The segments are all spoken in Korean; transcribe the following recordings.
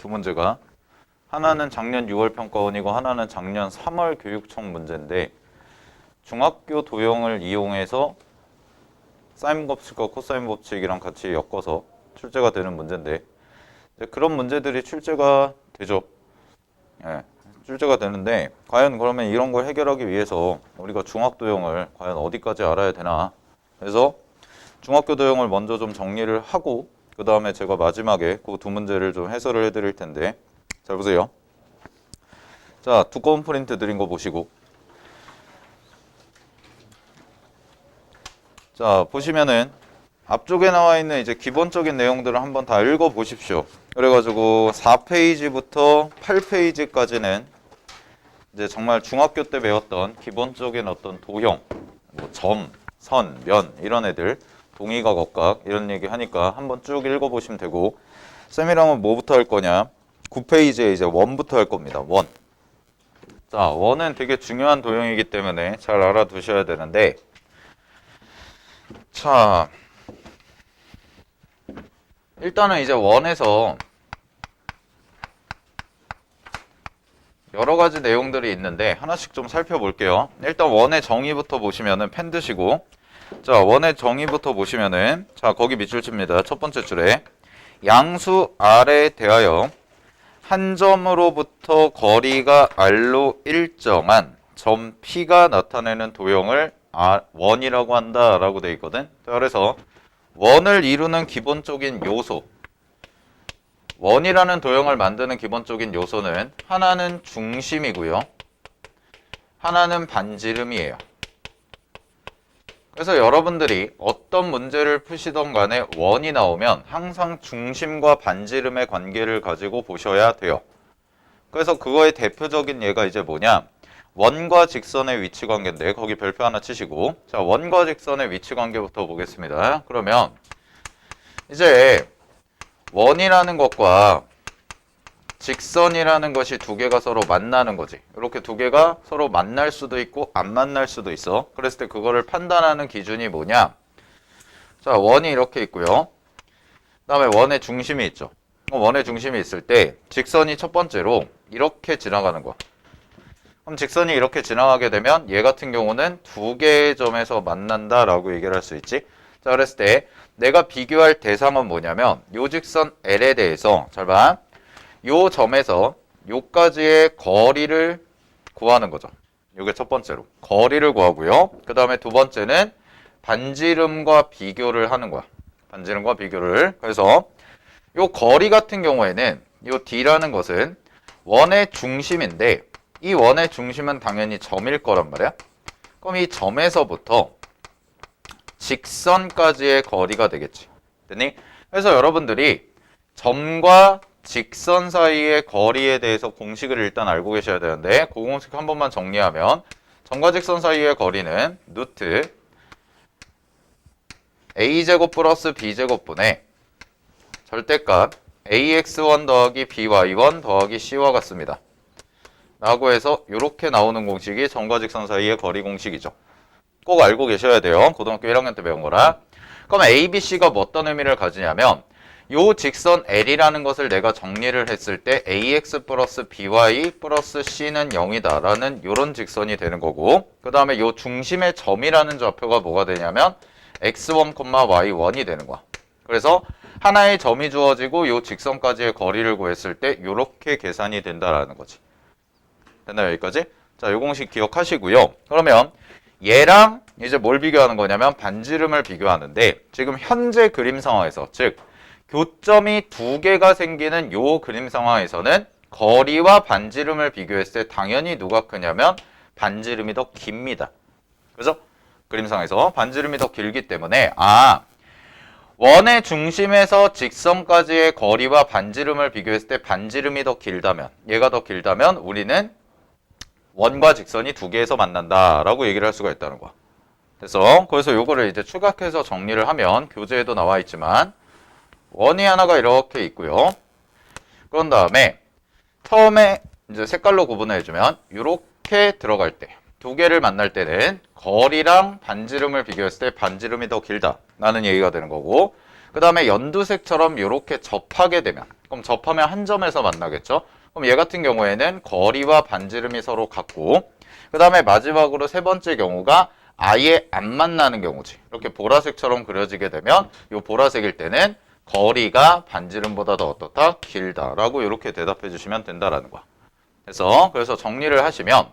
두 문제가. 하나는 작년 6월 평가원이고 하나는 작년 3월 교육청 문제인데 중학교 도형을 이용해서 사인 법칙과 코사인 법칙이랑 같이 엮어서 출제가 되는 문제인데 그런 문제들이 출제가 되죠. 예, 출제가 되는데 과연 그러면 이런 걸 해결하기 위해서 우리가 중학도형을 과연 어디까지 알아야 되나. 그래서 중학교 도형을 먼저 좀 정리를 하고 그 다음에 제가 마지막에 그 두 문제를 좀 해설을 해드릴 텐데 잘 보세요. 자, 두꺼운 프린트 드린 거 보시고 자, 보시면은 앞쪽에 나와 있는 이제 기본적인 내용들을 한번 다 읽어 보십시오. 그래가지고 4페이지부터 8페이지까지는 이제 정말 중학교 때 배웠던 기본적인 어떤 도형, 뭐 점, 선, 면 이런 애들, 동의각, 억각 이런 얘기 하니까 한번 쭉 읽어 보시면 되고 쌤이랑은 뭐부터 할 거냐? 9페이지에 이제 원부터 할 겁니다. 원. 자, 원은 되게 중요한 도형이기 때문에 잘 알아두셔야 되는데 자, 일단은 이제 원에서 여러 가지 내용들이 있는데 하나씩 좀 살펴볼게요. 일단 원의 정의부터 보시면은 펜 드시고 자, 원의 정의부터 보시면은 자, 거기 밑줄 칩니다. 첫 번째 줄에 양수 R에 대하여 한 점으로부터 거리가 R로 일정한 점 P가 나타내는 도형을 원이라고 한다라고 되어 있거든. 그래서 원을 이루는 기본적인 요소, 원이라는 도형을 만드는 기본적인 요소는 하나는 중심이고요. 하나는 반지름이에요. 그래서 여러분들이 어떤 문제를 푸시던 간에 원이 나오면 항상 중심과 반지름의 관계를 가지고 보셔야 돼요. 그래서 그거의 대표적인 예가 이제 뭐냐? 원과 직선의 위치 관계인데 거기 별표 하나 치시고 자, 원과 직선의 위치 관계부터 보겠습니다. 그러면 이제 원이라는 것과 직선이라는 것이 두 개가 서로 만나는 거지. 이렇게 두 개가 서로 만날 수도 있고 안 만날 수도 있어. 그랬을 때 그거를 판단하는 기준이 뭐냐? 자, 원이 이렇게 있고요. 그 다음에 원의 중심이 있죠. 원의 중심이 있을 때 직선이 첫 번째로 이렇게 지나가는 거야. 그럼 직선이 이렇게 지나가게 되면 얘 같은 경우는 두 개의 점에서 만난다라고 얘기를 할 수 있지. 자, 그랬을 때 내가 비교할 대상은 뭐냐면 요 직선 L에 대해서 잘 봐. 요 점에서 요까지의 거리를 구하는 거죠. 요게 첫 번째로 거리를 구하고요. 그 다음에 두 번째는 반지름과 비교를 하는 거야. 반지름과 비교를. 그래서 요 거리 같은 경우에는 요 D라는 것은 원의 중심인데 이 원의 중심은 당연히 점일 거란 말이야. 그럼 이 점에서부터 직선까지의 거리가 되겠지. 됐니? 그래서 여러분들이 점과 직선 사이의 거리에 대해서 공식을 일단 알고 계셔야 되는데 그 공식 한 번만 정리하면 점과 직선 사이의 거리는 루트 a제곱 플러스 b제곱분의 절대값 ax1 더하기 by1 더하기 c와 같습니다. 라고 해서 이렇게 나오는 공식이 점과 직선 사이의 거리 공식이죠. 꼭 알고 계셔야 돼요. 고등학교 1학년 때 배운 거라. 그럼 A, B, C가 뭐 어떤 의미를 가지냐면 요 직선 L이라는 것을 내가 정리를 했을 때 AX 플러스 BY 플러스 C는 0이다 라는 요런 직선이 되는 거고 그 다음에 요 중심의 점이라는 좌표가 뭐가 되냐면 X1, Y1이 되는 거야. 그래서 하나의 점이 주어지고 요 직선까지의 거리를 구했을 때 요렇게 계산이 된다라는 거지. 됐나요? 여기까지? 자, 요 공식 기억하시고요. 그러면 얘랑 이제 뭘 비교하는 거냐면 반지름을 비교하는데 지금 현재 그림 상황에서 즉 교점이 두 개가 생기는 요 그림 상황에서는 거리와 반지름을 비교했을 때 당연히 누가 크냐면 반지름이 더 깁니다. 그죠? 그림 상황에서 반지름이 더 길기 때문에 원의 중심에서 직선까지의 거리와 반지름을 비교했을 때 반지름이 더 길다면 얘가 더 길다면 우리는 원과 직선이 두 개에서 만난다라고 얘기를 할 수가 있다는 거야. 그래서 요거를 이제 추각해서 정리를 하면 교재에도 나와 있지만 원이 하나가 이렇게 있고요. 그런 다음에 처음에 이제 색깔로 구분해 주면 이렇게 들어갈 때 두 개를 만날 때는 거리랑 반지름을 비교했을 때 반지름이 더 길다 라는 얘기가 되는 거고 그 다음에 연두색처럼 이렇게 접하게 되면 그럼 접하면 한 점에서 만나겠죠? 그럼 얘 같은 경우에는 거리와 반지름이 서로 같고, 그 다음에 마지막으로 세 번째 경우가 아예 안 만나는 경우지. 이렇게 보라색처럼 그려지게 되면 이 보라색일 때는 거리가 반지름보다 더 어떻다? 길다라고 이렇게 대답해 주시면 된다라는 거야. 그래서 정리를 하시면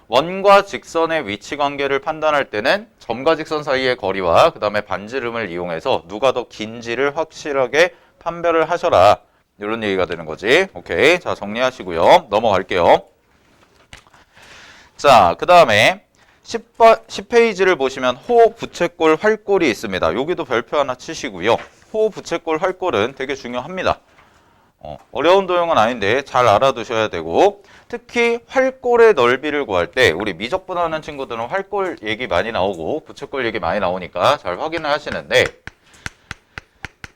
원과 직선의 위치 관계를 판단할 때는 점과 직선 사이의 거리와 그 다음에 반지름을 이용해서 누가 더 긴지를 확실하게 판별을 하셔라. 이런 얘기가 되는 거지. 오케이. 자, 정리하시고요. 넘어갈게요. 자, 그 다음에 10페이지를 보시면 호, 부채꼴, 활꼴이 있습니다. 여기도 별표 하나 치시고요. 호, 부채꼴, 활꼴은 되게 중요합니다. 어려운 도형은 아닌데 잘 알아두셔야 되고, 특히 활꼴의 넓이를 구할 때 우리 미적분하는 친구들은 활꼴 얘기 많이 나오고 부채꼴 얘기 많이 나오니까 잘 확인을 하시는데,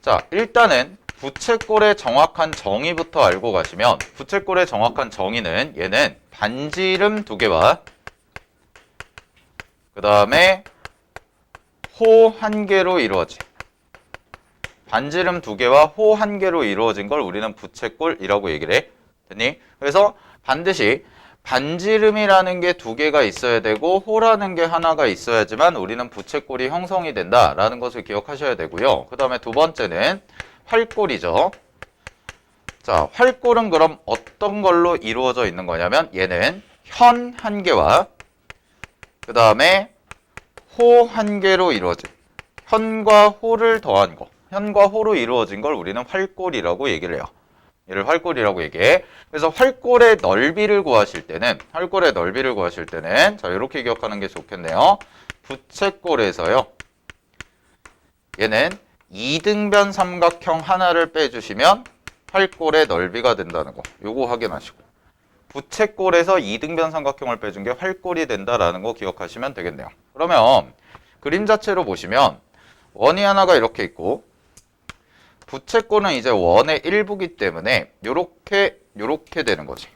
자, 일단은 부채꼴의 정확한 정의부터 알고 가시면, 부채꼴의 정확한 정의는 얘는 반지름 두 개와 그 다음에 호 한 개로 이루어진, 반지름 두 개와 호 한 개로 이루어진 걸 우리는 부채꼴이라고 얘기를 해. 됐니? 그래서 반드시 반지름이라는 게 두 개가 있어야 되고 호라는 게 하나가 있어야지만 우리는 부채꼴이 형성이 된다라는 것을 기억하셔야 되고요. 그 다음에 두 번째는 활꼴이죠. 자, 활꼴은 그럼 어떤 걸로 이루어져 있는 거냐면 얘는 현 한 개와 그 다음에 호 한 개로 이루어진, 현과 호를 더한 거, 현과 호로 이루어진 걸 우리는 활꼴이라고 얘기를 해요. 얘를 활꼴이라고 얘기해. 그래서 활꼴의 넓이를 구하실 때는 자, 이렇게 기억하는 게 좋겠네요. 부채꼴에서요, 얘는 이등변 삼각형 하나를 빼주시면 활꼴의 넓이가 된다는 거, 요거 확인하시고, 부채꼴에서 이등변 삼각형을 빼준 게 활꼴이 된다라는 거 기억하시면 되겠네요. 그러면 그림 자체로 보시면 원이 하나가 이렇게 있고, 부채꼴은 이제 원의 일부기 때문에 요렇게 되는 거지.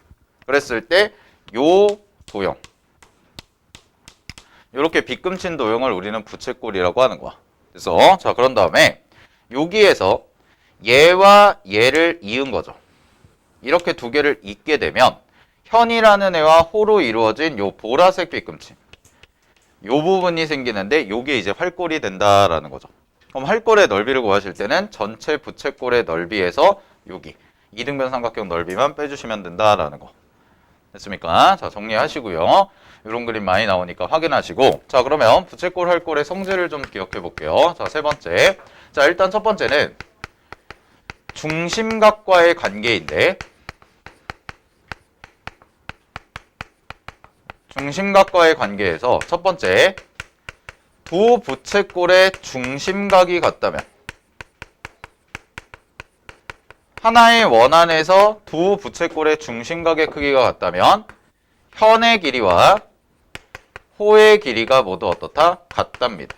그랬을 때 요 도형, 요렇게 빗금친 도형을 우리는 부채꼴이라고 하는 거야. 그래서 자, 그런 다음에 여기에서 얘와 얘를 이은 거죠. 이렇게 두 개를 잇게 되면 현이라는 애와 호로 이루어진 요 보라색 빗금친, 요 부분이 생기는데 요게 이제 활꼴이 된다라는 거죠. 그럼 활꼴의 넓이를 구하실 때는 전체 부채꼴의 넓이에서 여기 이등변 삼각형 넓이만 빼주시면 된다라는 거. 됐습니까? 자, 정리하시고요. 이런 그림 많이 나오니까 확인하시고, 자, 그러면 부채꼴, 활꼴의 성질을 좀 기억해 볼게요. 자, 세 번째. 자, 일단 첫 번째는 중심각과의 관계인데, 중심각과의 관계에서 첫 번째, 두 부채꼴의 중심각이 같다면, 하나의 원 안에서 두 부채꼴의 중심각의 크기가 같다면 현의 길이와 호의 길이가 모두 어떻다? 같답니다.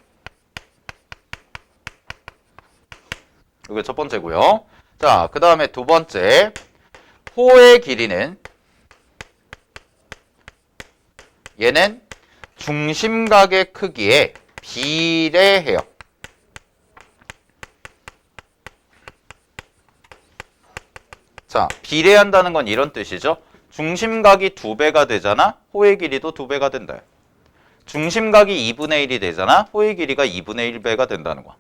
이게 첫 번째고요. 자, 그 다음에 두 번째, 호의 길이는 얘는 중심각의 크기에 비례해요. 자, 비례한다는 건 이런 뜻이죠. 중심각이 2배가 되잖아. 호의 길이도 2배가 된다. 중심각이 2분의 1이 되잖아. 호의 길이가 2분의 1배가 된다는 거야.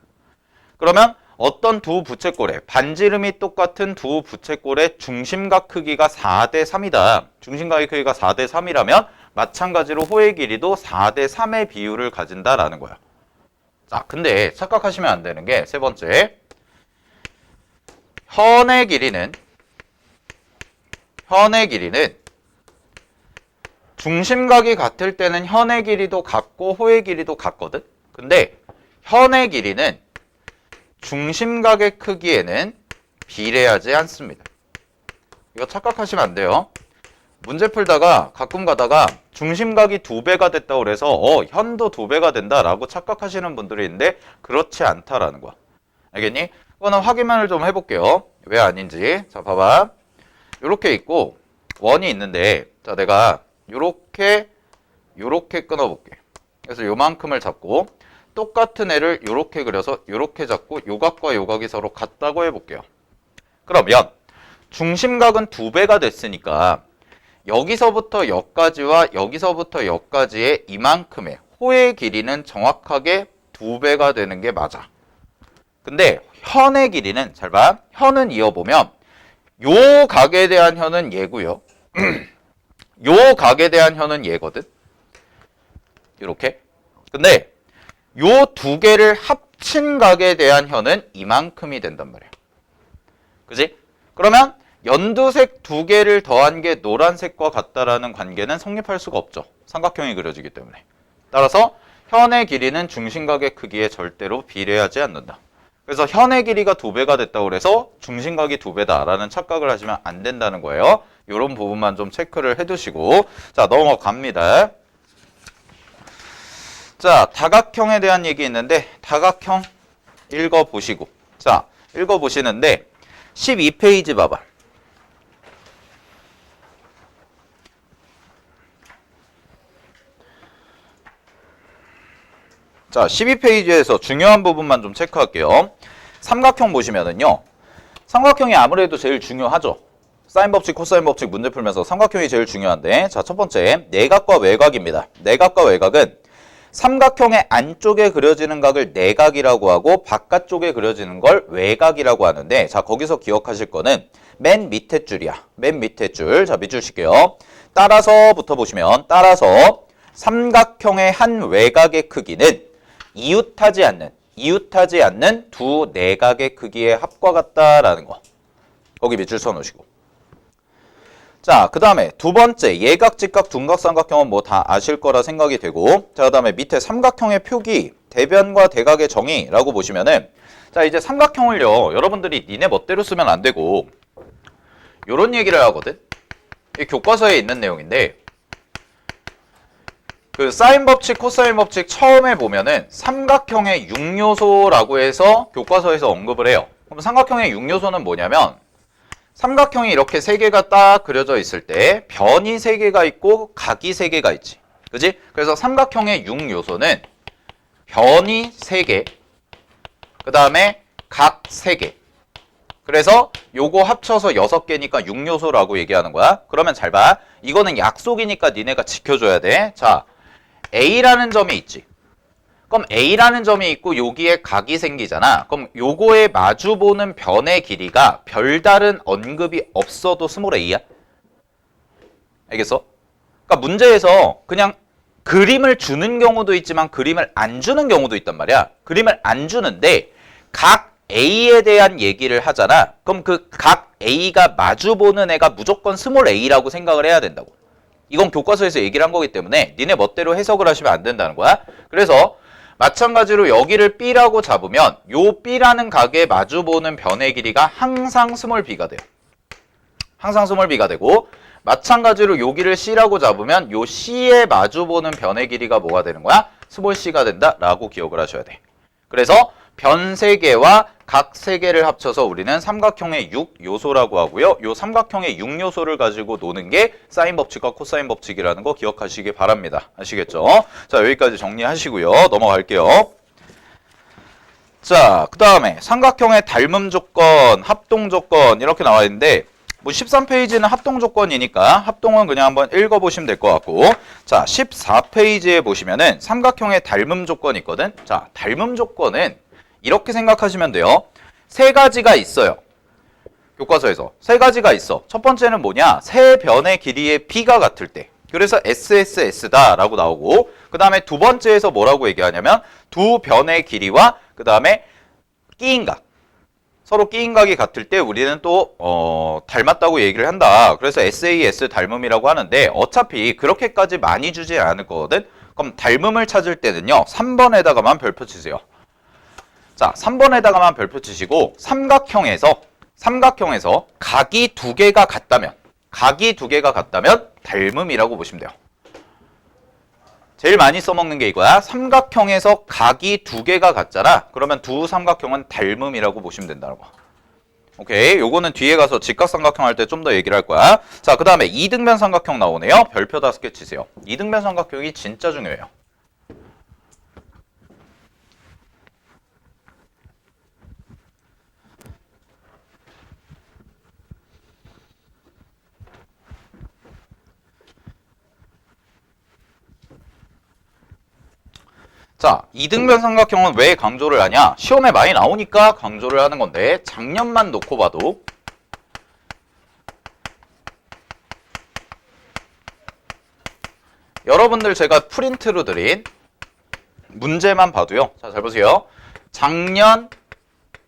그러면 어떤 두 부채꼴에 반지름이 똑같은 두 부채꼴의 중심각 크기가 4대 3이다. 중심각의 크기가 4대 3이라면 마찬가지로 호의 길이도 4대 3의 비율을 가진다라는 거야. 자, 근데 착각하시면 안 되는 게 세 번째, 현의 길이는 중심각이 같을 때는 현의 길이도 같고 호의 길이도 같거든. 근데 현의 길이는 중심각의 크기에는 비례하지 않습니다. 이거 착각하시면 안 돼요. 문제 풀다가 가끔 가다가 중심각이 2배가 됐다고 그래서 현도 2배가 된다라고 착각하시는 분들이 있는데 그렇지 않다라는 거야. 알겠니? 그거는 확인을 좀 해볼게요. 왜 아닌지. 자, 봐봐. 요렇게 있고 원이 있는데, 자, 내가 요렇게 끊어볼게. 그래서 요만큼을 잡고 똑같은 애를 요렇게 그려서 요렇게 잡고 요각과 요각이 서로 같다고 해볼게요. 그러면 중심각은 2배가 됐으니까 여기서부터 여기까지와 여기서부터 여기까지의 이만큼의 호의 길이는 정확하게 2배가 되는 게 맞아. 근데 현의 길이는, 잘 봐. 현은 이어보면 요 각에 대한 현은 얘고요. 요 각에 대한 현은 얘거든. 이렇게. 근데 요 두 개를 합친 각에 대한 현은 이만큼이 된단 말이야. 그지? 그러면 연두색 두 개를 더한 게 노란색과 같다라는 관계는 성립할 수가 없죠. 삼각형이 그려지기 때문에. 따라서 현의 길이는 중심각의 크기에 절대로 비례하지 않는다. 그래서 현의 길이가 2배가 됐다고 그래서 중심각이 2배다라는 착각을 하시면 안 된다는 거예요. 이런 부분만 좀 체크를 해두시고, 자, 넘어갑니다. 자, 다각형에 대한 얘기 있는데 다각형 읽어보시고, 자, 읽어보시는데 12페이지 봐봐. 자, 12페이지에서 중요한 부분만 좀 체크할게요. 삼각형 보시면은요, 삼각형이 아무래도 제일 중요하죠. 사인 법칙, 코사인 법칙 문제 풀면서 삼각형이 제일 중요한데, 자, 첫 번째 내각과 외곽입니다. 내각과 외곽은 삼각형의 안쪽에 그려지는 각을 내각이라고 하고 바깥쪽에 그려지는 걸 외곽이라고 하는데, 자, 거기서 기억하실 거는 맨 밑에 줄이야. 맨 밑에 줄. 자, 밑줄 칠게요. 따라서부터 보시면, 따라서 삼각형의 한 외곽의 크기는 이웃하지 않는 두 내각의 크기의 합과 같다라는 거. 거기 밑줄 써놓으시고. 자, 그 다음에 두 번째 예각, 직각, 둔각, 삼각형은 뭐 다 아실 거라 생각이 되고, 자, 그 다음에 밑에 삼각형의 표기, 대변과 대각의 정의라고 보시면은, 자, 이제 삼각형을요, 여러분들이 니네 멋대로 쓰면 안 되고 요런 얘기를 하거든. 이 교과서에 있는 내용인데, 그 사인 법칙, 코사인 법칙 처음에 보면은 삼각형의 6요소라고 해서 교과서에서 언급을 해요. 그럼 삼각형의 6요소는 뭐냐면, 삼각형이 이렇게 3개가 딱 그려져 있을 때 변이 3개가 있고 각이 3개가 있지. 그지? 그래서 삼각형의 6요소는 변이 3개, 그 다음에 각 3개. 그래서 요거 합쳐서 6개니까 6요소라고 얘기하는 거야. 그러면 잘 봐. 이거는 약속이니까 니네가 지켜줘야 돼. 자, A라는 점이 있지. 그럼 A라는 점이 있고 여기에 각이 생기잖아. 그럼 요거에 마주보는 변의 길이가 별다른 언급이 없어도 스몰 a야. 알겠어? 그러니까 문제에서 그냥 그림을 주는 경우도 있지만 그림을 안 주는 경우도 있단 말이야. 그림을 안 주는데 각 A에 대한 얘기를 하잖아. 그럼 그 각 A가 마주보는 애가 무조건 스몰 a라고 생각을 해야 된다고. 이건 교과서에서 얘기를 한 거기 때문에 니네 멋대로 해석을 하시면 안 된다는 거야. 그래서 마찬가지로 여기를 B라고 잡으면 요 B라는 각에 마주보는 변의 길이가 항상 스몰 b가 돼요. 항상 스몰 b가 되고, 마찬가지로 여기를 C라고 잡으면 요 C에 마주보는 변의 길이가 뭐가 되는 거야? 스몰 c가 된다라고 기억을 하셔야 돼. 그래서 변 3개와 각 3개를 합쳐서 우리는 삼각형의 6요소라고 하고요. 요 삼각형의 6요소를 가지고 노는 게 사인 법칙과 코사인 법칙이라는 거 기억하시기 바랍니다. 아시겠죠? 자, 여기까지 정리하시고요. 넘어갈게요. 자, 그 다음에 삼각형의 닮음 조건, 합동 조건 이렇게 나와 있는데, 뭐 13페이지는 합동 조건이니까 합동은 그냥 한번 읽어보시면 될 것 같고, 자, 14페이지에 보시면은 삼각형의 닮음 조건이 있거든. 자, 닮음 조건은 이렇게 생각하시면 돼요. 3가지가 있어요. 교과서에서 3가지가 있어. 첫 번째는 뭐냐? 세 변의 길이의 B가 같을 때. 그래서 SSS다 라고 나오고, 그 다음에 두 번째에서 뭐라고 얘기하냐면 두 변의 길이와 그 다음에 끼인 각, 서로 끼인 각이 같을 때 우리는 또 닮았다고 얘기를 한다. 그래서 SAS 닮음이라고 하는데, 어차피 그렇게까지 많이 주지 않을 거거든. 그럼 닮음을 찾을 때는요 3번에다가만 별표 치세요. 자, 3번에다가만 별표 치시고, 삼각형에서 각이 2개가 같다면 닮음이라고 보시면 돼요. 제일 많이 써먹는 게 이거야. 삼각형에서 각이 2개가 같잖아. 그러면 두 삼각형은 닮음이라고 보시면 된다는 거. 오케이, 요거는 뒤에 가서 직각삼각형 할 때 좀 더 얘기를 할 거야. 자, 그 다음에 이등변 삼각형 나오네요. 별표 5개 치세요. 이등변 삼각형이 진짜 중요해요. 자, 이등변 삼각형은 왜 강조를 하냐? 시험에 많이 나오니까 강조를 하는 건데 작년만 놓고 봐도 여러분들 제가 프린트로 드린 문제만 봐도요. 자, 잘 보세요. 작년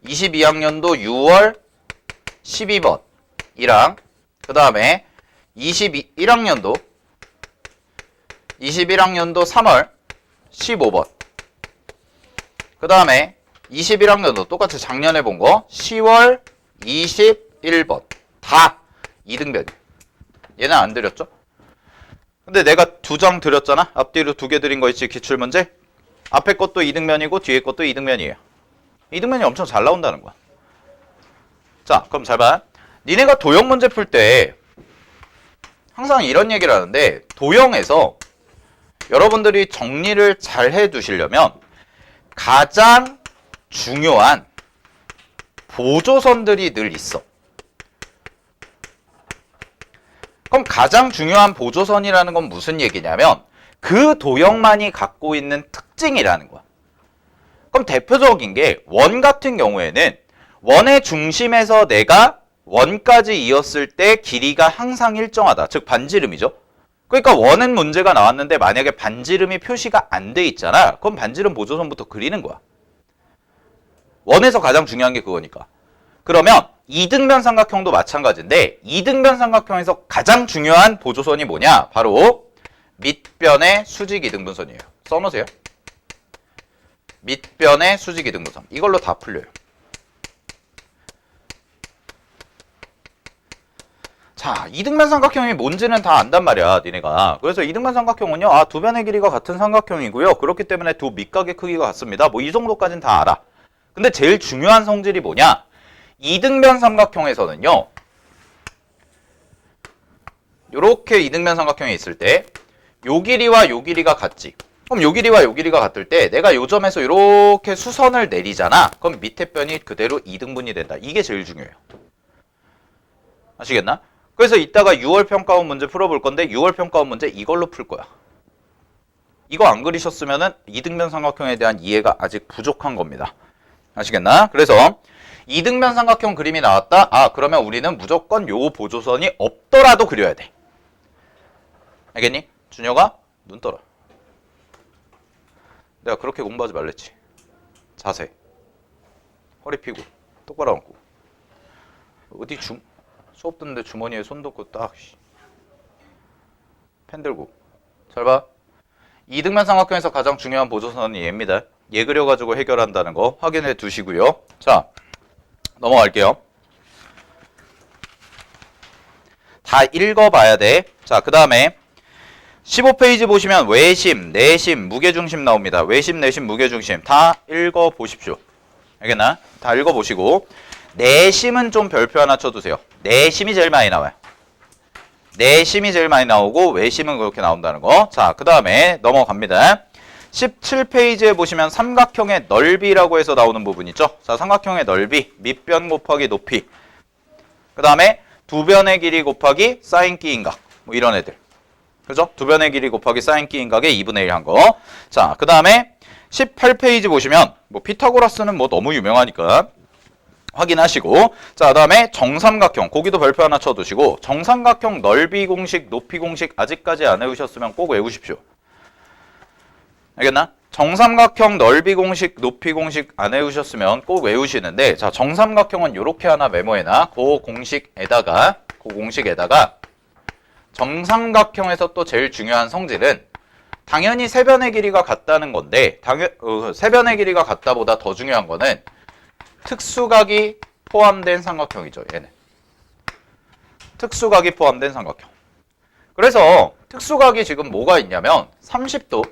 22학년도 6월 12번이랑 그 다음에 21학년도 3월 15번 그 다음에 21학년도 똑같이 작년에 본 거 10월 21번 다 이등변이에요. 얘는 안 드렸죠? 근데 내가 두 장 드렸잖아. 앞뒤로 두 개 드린 거 있지, 기출문제. 앞에 것도 이등변이고 뒤에 것도 이등변이에요. 이등변이 엄청 잘 나온다는 거야. 자, 그럼 잘 봐. 니네가 도형 문제 풀 때 항상 이런 얘기를 하는데 도형에서 여러분들이 정리를 잘 해두시려면 가장 중요한 보조선들이 늘 있어. 그럼 가장 중요한 보조선이라는 건 무슨 얘기냐면 그 도형만이 갖고 있는 특징이라는 거야. 그럼 대표적인 게 원 같은 경우에는 원의 중심에서 내가 원까지 이었을 때 길이가 항상 일정하다. 즉 반지름이죠. 그러니까 원은 문제가 나왔는데 만약에 반지름이 표시가 안 돼 있잖아. 그럼 반지름 보조선부터 그리는 거야. 원에서 가장 중요한 게 그거니까. 그러면 이등변 삼각형도 마찬가지인데 이등변 삼각형에서 가장 중요한 보조선이 뭐냐? 바로 밑변의 수직 이등분선이에요. 써놓으세요. 밑변의 수직 이등분선. 이걸로 다 풀려요. 자, 이등변 삼각형이 뭔지는 다 안단 말이야, 니네가. 그래서 이등변 삼각형은요, 두 변의 길이가 같은 삼각형이고요. 그렇기 때문에 두 밑각의 크기가 같습니다. 뭐 이 정도까지는 다 알아. 근데 제일 중요한 성질이 뭐냐? 이등변 삼각형에서는요, 요렇게 이등변 삼각형이 있을 때, 요 길이와 요 길이가 같지. 그럼 요 길이와 요 길이가 같을 때, 내가 요 점에서 요렇게 수선을 내리잖아. 그럼 밑에 변이 그대로 이등분이 된다. 이게 제일 중요해요. 아시겠나? 그래서 이따가 6월 평가원 문제 풀어볼 건데 6월 평가원 문제 이걸로 풀 거야. 이거 안 그리셨으면은 이등변 삼각형에 대한 이해가 아직 부족한 겁니다. 아시겠나? 그래서 이등변 삼각형 그림이 나왔다? 그러면 우리는 무조건 요 보조선이 없더라도 그려야 돼. 알겠니? 준혁아, 눈 떠라. 내가 그렇게 공부하지 말랬지. 자세. 허리 펴고 똑바로 앉고. 어디 수업 듣는데 주머니에 손 넣고 딱 펜 들고. 잘 봐. 이등변 삼각형에서 가장 중요한 보조선이 얘입니다. 얘 그려가지고 해결한다는 거 확인해 두시고요. 자, 넘어갈게요. 다 읽어봐야 돼. 자, 그 다음에 15페이지 보시면 외심, 내심, 무게중심 나옵니다. 외심, 내심, 무게중심 다 읽어보십시오. 알겠나? 다 읽어보시고 내심은 좀 별표 하나 쳐두세요. 내심이 제일 많이 나와요. 내심이 제일 많이 나오고 외심은 그렇게 나온다는 거. 자, 그 다음에 넘어갑니다. 17페이지에 보시면 삼각형의 넓이라고 해서 나오는 부분 있죠. 자, 삼각형의 넓이, 밑변 곱하기 높이. 그 다음에 두 변의 길이 곱하기 사인 끼인각. 뭐 이런 애들. 그죠? 두 변의 길이 곱하기 사인 끼인각의 2분의 1 한 거. 자, 그 다음에 18페이지 보시면 뭐 피타고라스는 뭐 너무 유명하니까 확인하시고, 자, 그 다음에 정삼각형, 거기도 별표 하나 쳐두시고, 정삼각형 넓이 공식, 높이 공식 아직까지 안 외우셨으면 꼭 외우십시오. 알겠나? 정삼각형 넓이 공식, 높이 공식 안 외우셨으면 꼭 외우시는데, 자, 정삼각형은 요렇게 하나 메모해놔. 그 공식에다가 정삼각형에서 또 제일 중요한 성질은 당연히 세 변의 길이가 같다는 건데, 세 변의 길이가 같다보다 더 중요한 거는 특수각이 포함된 삼각형이죠. 얘는 특수각이 포함된 삼각형. 그래서 특수각이 지금 뭐가 있냐면 30도,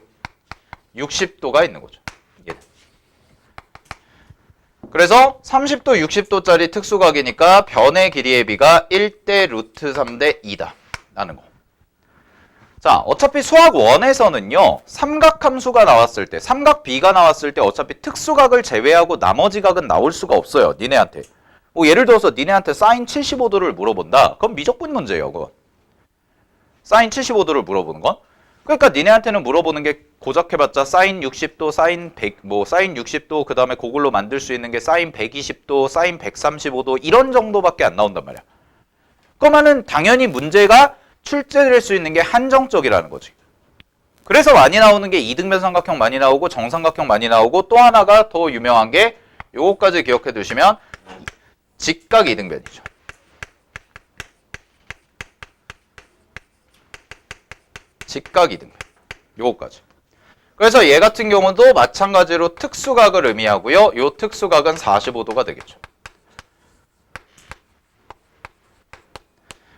60도가 있는 거죠. 얘는. 그래서 30도, 60도짜리 특수각이니까 변의 길이의 비가 1대 루트 3대 2다 라는 거. 자, 어차피 수학 1에서는요, 삼각함수가 나왔을 때, 삼각 B가 나왔을 때 어차피 특수각을 제외하고 나머지 각은 나올 수가 없어요, 니네한테. 뭐 예를 들어서 니네한테 사인 75도를 물어본다. 그럼 미적분 문제예요, 그건. 사인 75도를 물어보는 건. 그러니까 니네한테는 물어보는 게 고작 해봤자 사인 60도, 사인 100, 사인 60도 그 다음에 그걸로 만들 수 있는 게 사인 120도, 사인 135도 이런 정도밖에 안 나온단 말이야. 그러면은 당연히 문제가 출제될 수 있는 게 한정적이라는 거지. 그래서 많이 나오는 게 이등변 삼각형 많이 나오고 정삼각형 많이 나오고 또 하나가 더 유명한 게 요거까지 기억해 두시면 직각 이등변이죠. 직각 이등변. 요거까지. 그래서 얘 같은 경우도 마찬가지로 특수각을 의미하고요. 요 특수각은 45도가 되겠죠.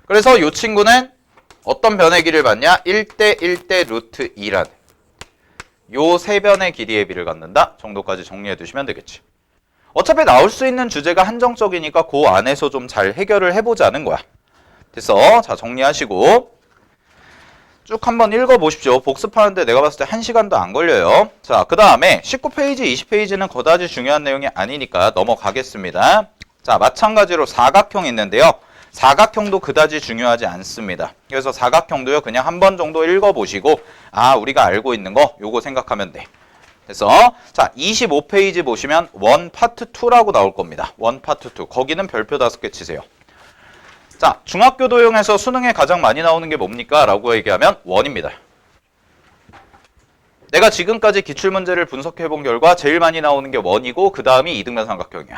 그래서 요 친구는 어떤 변의 길이를 받냐? 1대 1대 루트 2라는 요 세 변의 길이의 비를 갖는다 정도까지 정리해 두시면 되겠지. 어차피 나올 수 있는 주제가 한정적이니까 그 안에서 좀 잘 해결을 해보자는 거야. 됐어. 자, 정리하시고 쭉 한번 읽어보십시오. 복습하는데 내가 봤을 때 1시간도 안 걸려요. 자, 그 다음에 19페이지, 20페이지는 그다지 중요한 내용이 아니니까 넘어가겠습니다. 자, 마찬가지로 사각형이 있는데요. 사각형도 그다지 중요하지 않습니다. 그래서 사각형도요, 그냥 한 번 정도 읽어보시고 아, 우리가 알고 있는 거 요거 생각하면 돼. 그래서 자, 25페이지 보시면 원 파트 2라고 나올 겁니다. 원 파트 2. 거기는 별표 5개 치세요. 자, 중학교 도형에서 수능에 가장 많이 나오는 게 뭡니까? 라고 얘기하면 원입니다. 내가 지금까지 기출문제를 분석해 본 결과 제일 많이 나오는 게 원이고 그 다음이 이등변 삼각형이야.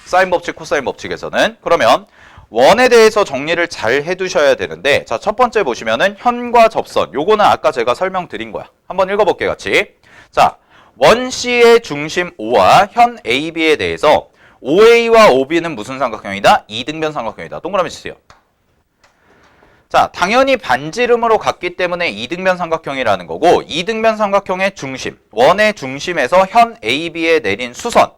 사인 법칙, 코사인 법칙에서는. 그러면 원에 대해서 정리를 잘 해두셔야 되는데 자, 첫 번째 보시면은 현과 접선. 요거는 아까 제가 설명드린 거야. 한번 읽어볼게요, 같이. 자, 원 C의 중심 O와 현 AB에 대해서 OA와 OB는 무슨 삼각형이다? 이등변 삼각형이다. 동그라미 치세요. 자, 당연히 반지름으로 갔기 때문에 이등변 삼각형이라는 거고 이등변 삼각형의 중심, 원의 중심에서 현 AB에 내린 수선,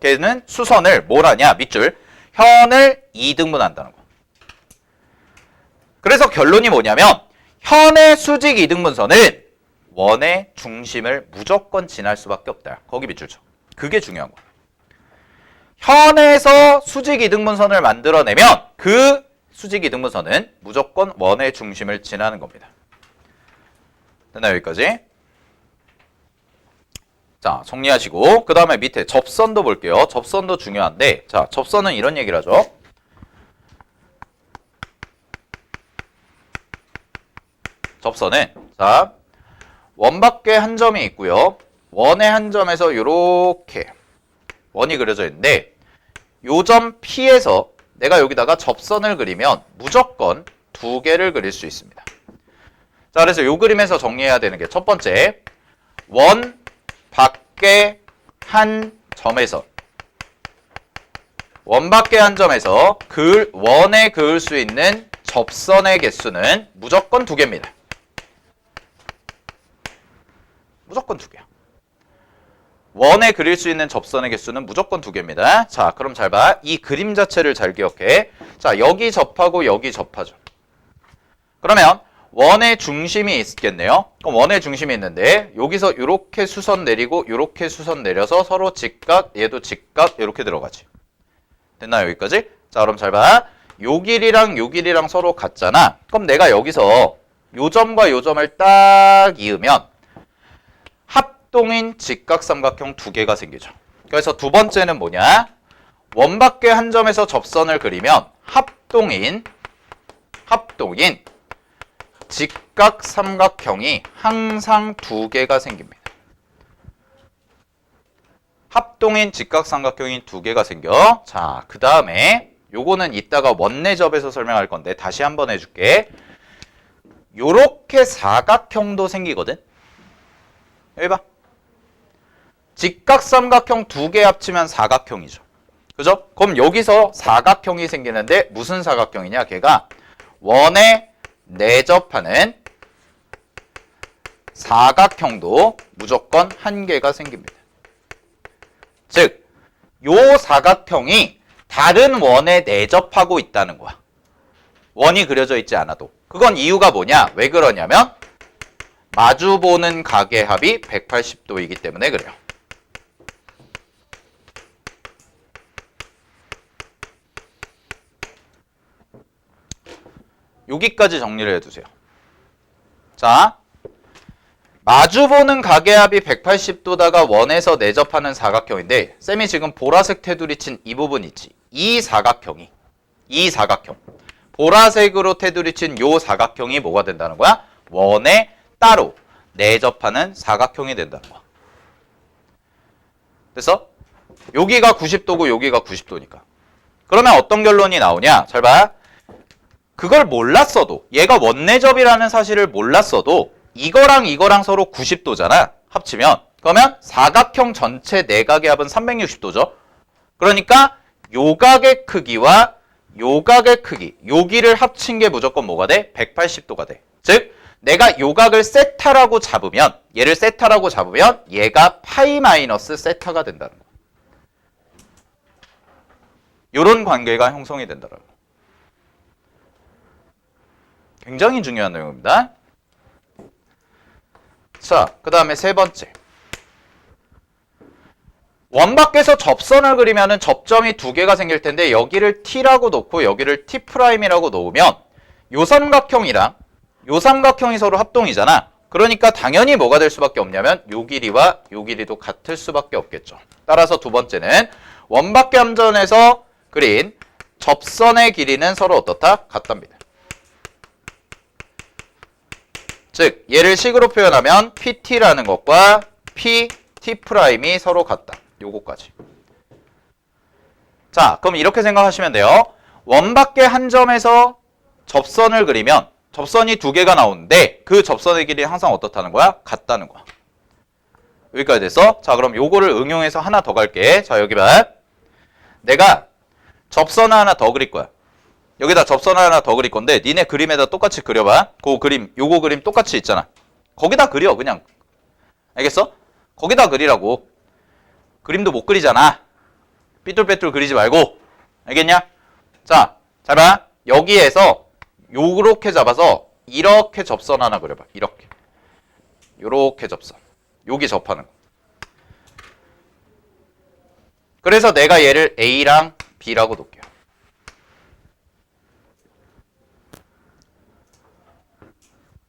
걔는 수선을 뭘 하냐? 밑줄, 현을 2등분한다는 거. 그래서 결론이 뭐냐면 현의 수직 이등분선은 원의 중심을 무조건 지날 수밖에 없다. 거기 밑줄 쳐. 그게 중요한 거야. 현에서 수직 이등분선을 만들어내면 그 수직 이등분선은 무조건 원의 중심을 지나는 겁니다. 됐나요, 여기까지? 자, 정리하시고 그 다음에 밑에 접선도 볼게요. 접선도 중요한데 자, 접선은 이런 얘기를 하죠. 접선은 자, 원 밖에 한 점이 있고요. 원의 한 점에서 이렇게 원이 그려져 있는데 요 점 P에서 내가 여기다가 접선을 그리면 무조건 두 개를 그릴 수 있습니다. 자, 그래서 요 그림에서 정리해야 되는 게 첫 번째, 원 밖에 한 점에서 원 밖에 한 점에서 원에 그을 수 있는 접선의 개수는 무조건 두 개입니다. 무조건 두 개야. 원에 그릴 수 있는 접선의 개수는 무조건 두 개입니다. 자, 그럼 잘 봐. 이 그림 자체를 잘 기억해. 자, 여기 접하고 여기 접하죠. 그러면 원의 중심이 있겠네요. 그럼 원의 중심이 있는데 여기서 이렇게 수선 내리고 이렇게 수선 내려서 서로 직각, 얘도 직각 이렇게 들어가지. 됐나요, 여기까지? 자, 그럼 잘 봐. 요 길이랑 요 길이랑 서로 같잖아. 그럼 내가 여기서 요 점과 요 점을 딱 이으면 합동인 직각삼각형 두 개가 생기죠. 그래서 두 번째는 뭐냐? 원 밖에 한 점에서 접선을 그리면 합동인 직각삼각형이 항상 두 개가 생깁니다. 합동인 직각삼각형이 두 개가 생겨. 자, 그 다음에 요거는 이따가 원내접에서 설명할 건데 다시 한번 해줄게. 요렇게 사각형도 생기거든. 여기 봐. 직각삼각형 두 개 합치면 사각형이죠. 그죠? 그럼 여기서 사각형이 생기는데 무슨 사각형이냐? 걔가 원에 내접하는 사각형도 무조건 한 개가 생깁니다. 즉, 요 사각형이 다른 원에 내접하고 있다는 거야. 원이 그려져 있지 않아도. 그건 이유가 뭐냐? 왜 그러냐면 마주보는 각의 합이 180도이기 때문에 그래요. 여기까지 정리를 해두세요. 자, 마주보는 가계합이 180도다가 원에서 내접하는 사각형인데 쌤이 지금 보라색 테두리 친 이 부분 있지. 이 사각형 보라색으로 테두리 친 요 사각형이 뭐가 된다는 거야? 원에 따로 내접하는 사각형이 된다는 거야. 그래서 여기가 90도고 여기가 90도니까. 그러면 어떤 결론이 나오냐? 잘 봐. 그걸 몰랐어도, 얘가 원내접이라는 사실을 몰랐어도 이거랑 이거랑 서로 90도잖아. 합치면. 그러면 사각형 전체 내각의 합은 360도죠. 그러니까 요 각의 크기와 요 각의 크기, 여기를 합친 게 무조건 뭐가 돼? 180도가 돼. 즉 내가 요 각을 세타라고 잡으면, 얘를 세타라고 잡으면 얘가 파이 마이너스 세타가 된다는 거야. 요런 관계가 형성이 된다는 거야. 굉장히 중요한 내용입니다. 자, 그 다음에 세 번째. 원 밖에서 접선을 그리면은 접점이 두 개가 생길 텐데 여기를 T라고 놓고 여기를 T'이라고 놓으면 요 삼각형이랑 요 삼각형이 서로 합동이잖아. 그러니까 당연히 뭐가 될 수밖에 없냐면 요 길이와 요 길이도 같을 수밖에 없겠죠. 따라서 두 번째는 원 밖의 함전에서 그린 접선의 길이는 서로 어떻다? 같답니다. 즉 얘를 식으로 표현하면 PT라는 것과 PT' 서로 같다. 요거까지. 자, 그럼 이렇게 생각하시면 돼요. 원 밖의 한 점에서 접선을 그리면 접선이 두 개가 나오는데 그 접선의 길이 항상 어떻다는 거야? 같다는 거야. 여기까지 됐어? 자, 그럼 요거를 응용해서 하나 더 갈게. 자, 여기 봐. 내가 접선을 하나 더 그릴 거야. 여기다 접선을 하나 더 그릴 건데 니네 그림에다 똑같이 그려봐. 그 그림, 요거 그림 똑같이 있잖아. 거기다 그려 그냥. 알겠어? 거기다 그리라고. 그림도 못 그리잖아. 삐뚤빼뚤 그리지 말고. 알겠냐? 자, 잘 봐. 여기에서 요렇게 잡아서 이렇게 접선 하나 그려봐. 이렇게. 요렇게 접선. 여기 접하는 거. 그래서 내가 얘를 A랑 B라고 놓을게요.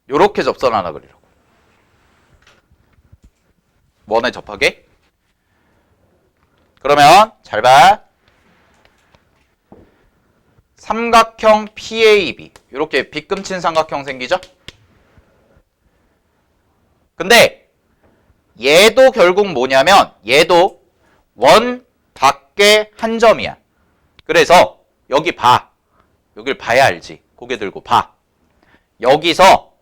요렇게 접선 하나 그리라고. 원에 접하게. 그러면 잘 봐. 삼각형 PAB. 이렇게 빗금친 삼각형 생기죠? 근데 얘도 결국 뭐냐면 얘도 원 밖에 한 점이야. 그래서 여기 봐. 여길 봐야 알지. 고개 들고 봐. 여기서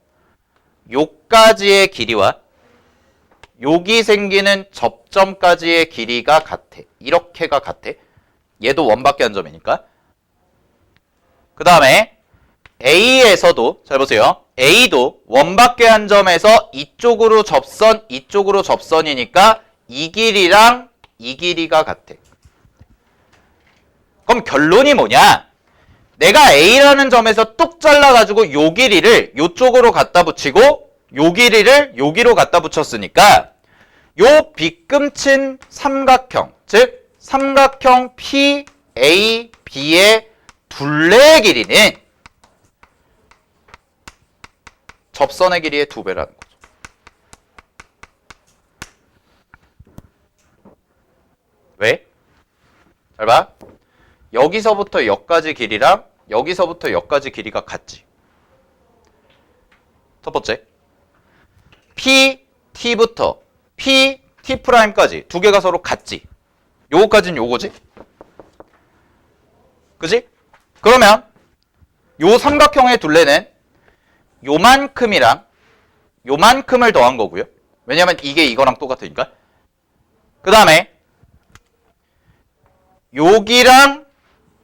요까지의 길이와 여기 생기는 접점까지의 길이가 같아. 이렇게가 같아. 얘도 원밖에 한 점이니까. 그 다음에 A에서도 잘 보세요. A도 원밖에 한 점에서 이쪽으로 접선, 이쪽으로 접선이니까 이 길이랑 이 길이가 같아. 그럼 결론이 뭐냐? 내가 A라는 점에서 뚝 잘라가지고 요 길이를 요쪽으로 갖다 붙이고 요 길이를 여기로 갖다 붙였으니까 요 빗금친 삼각형, 즉 삼각형 PAB의 둘레의 길이는 접선의 길이의 2배라는 거죠. 왜? 잘 봐. 여기서부터 여기까지 길이랑 여기서부터 여기까지 길이가 같지. 첫 번째. PT부터 PT'까지 두 개가 서로 같지. 요거까지는 요거지. 그지? 그러면 요 삼각형의 둘레는 요만큼이랑 요만큼을 더한 거고요. 왜냐면 이게 이거랑 똑같으니까. 그 다음에 여기랑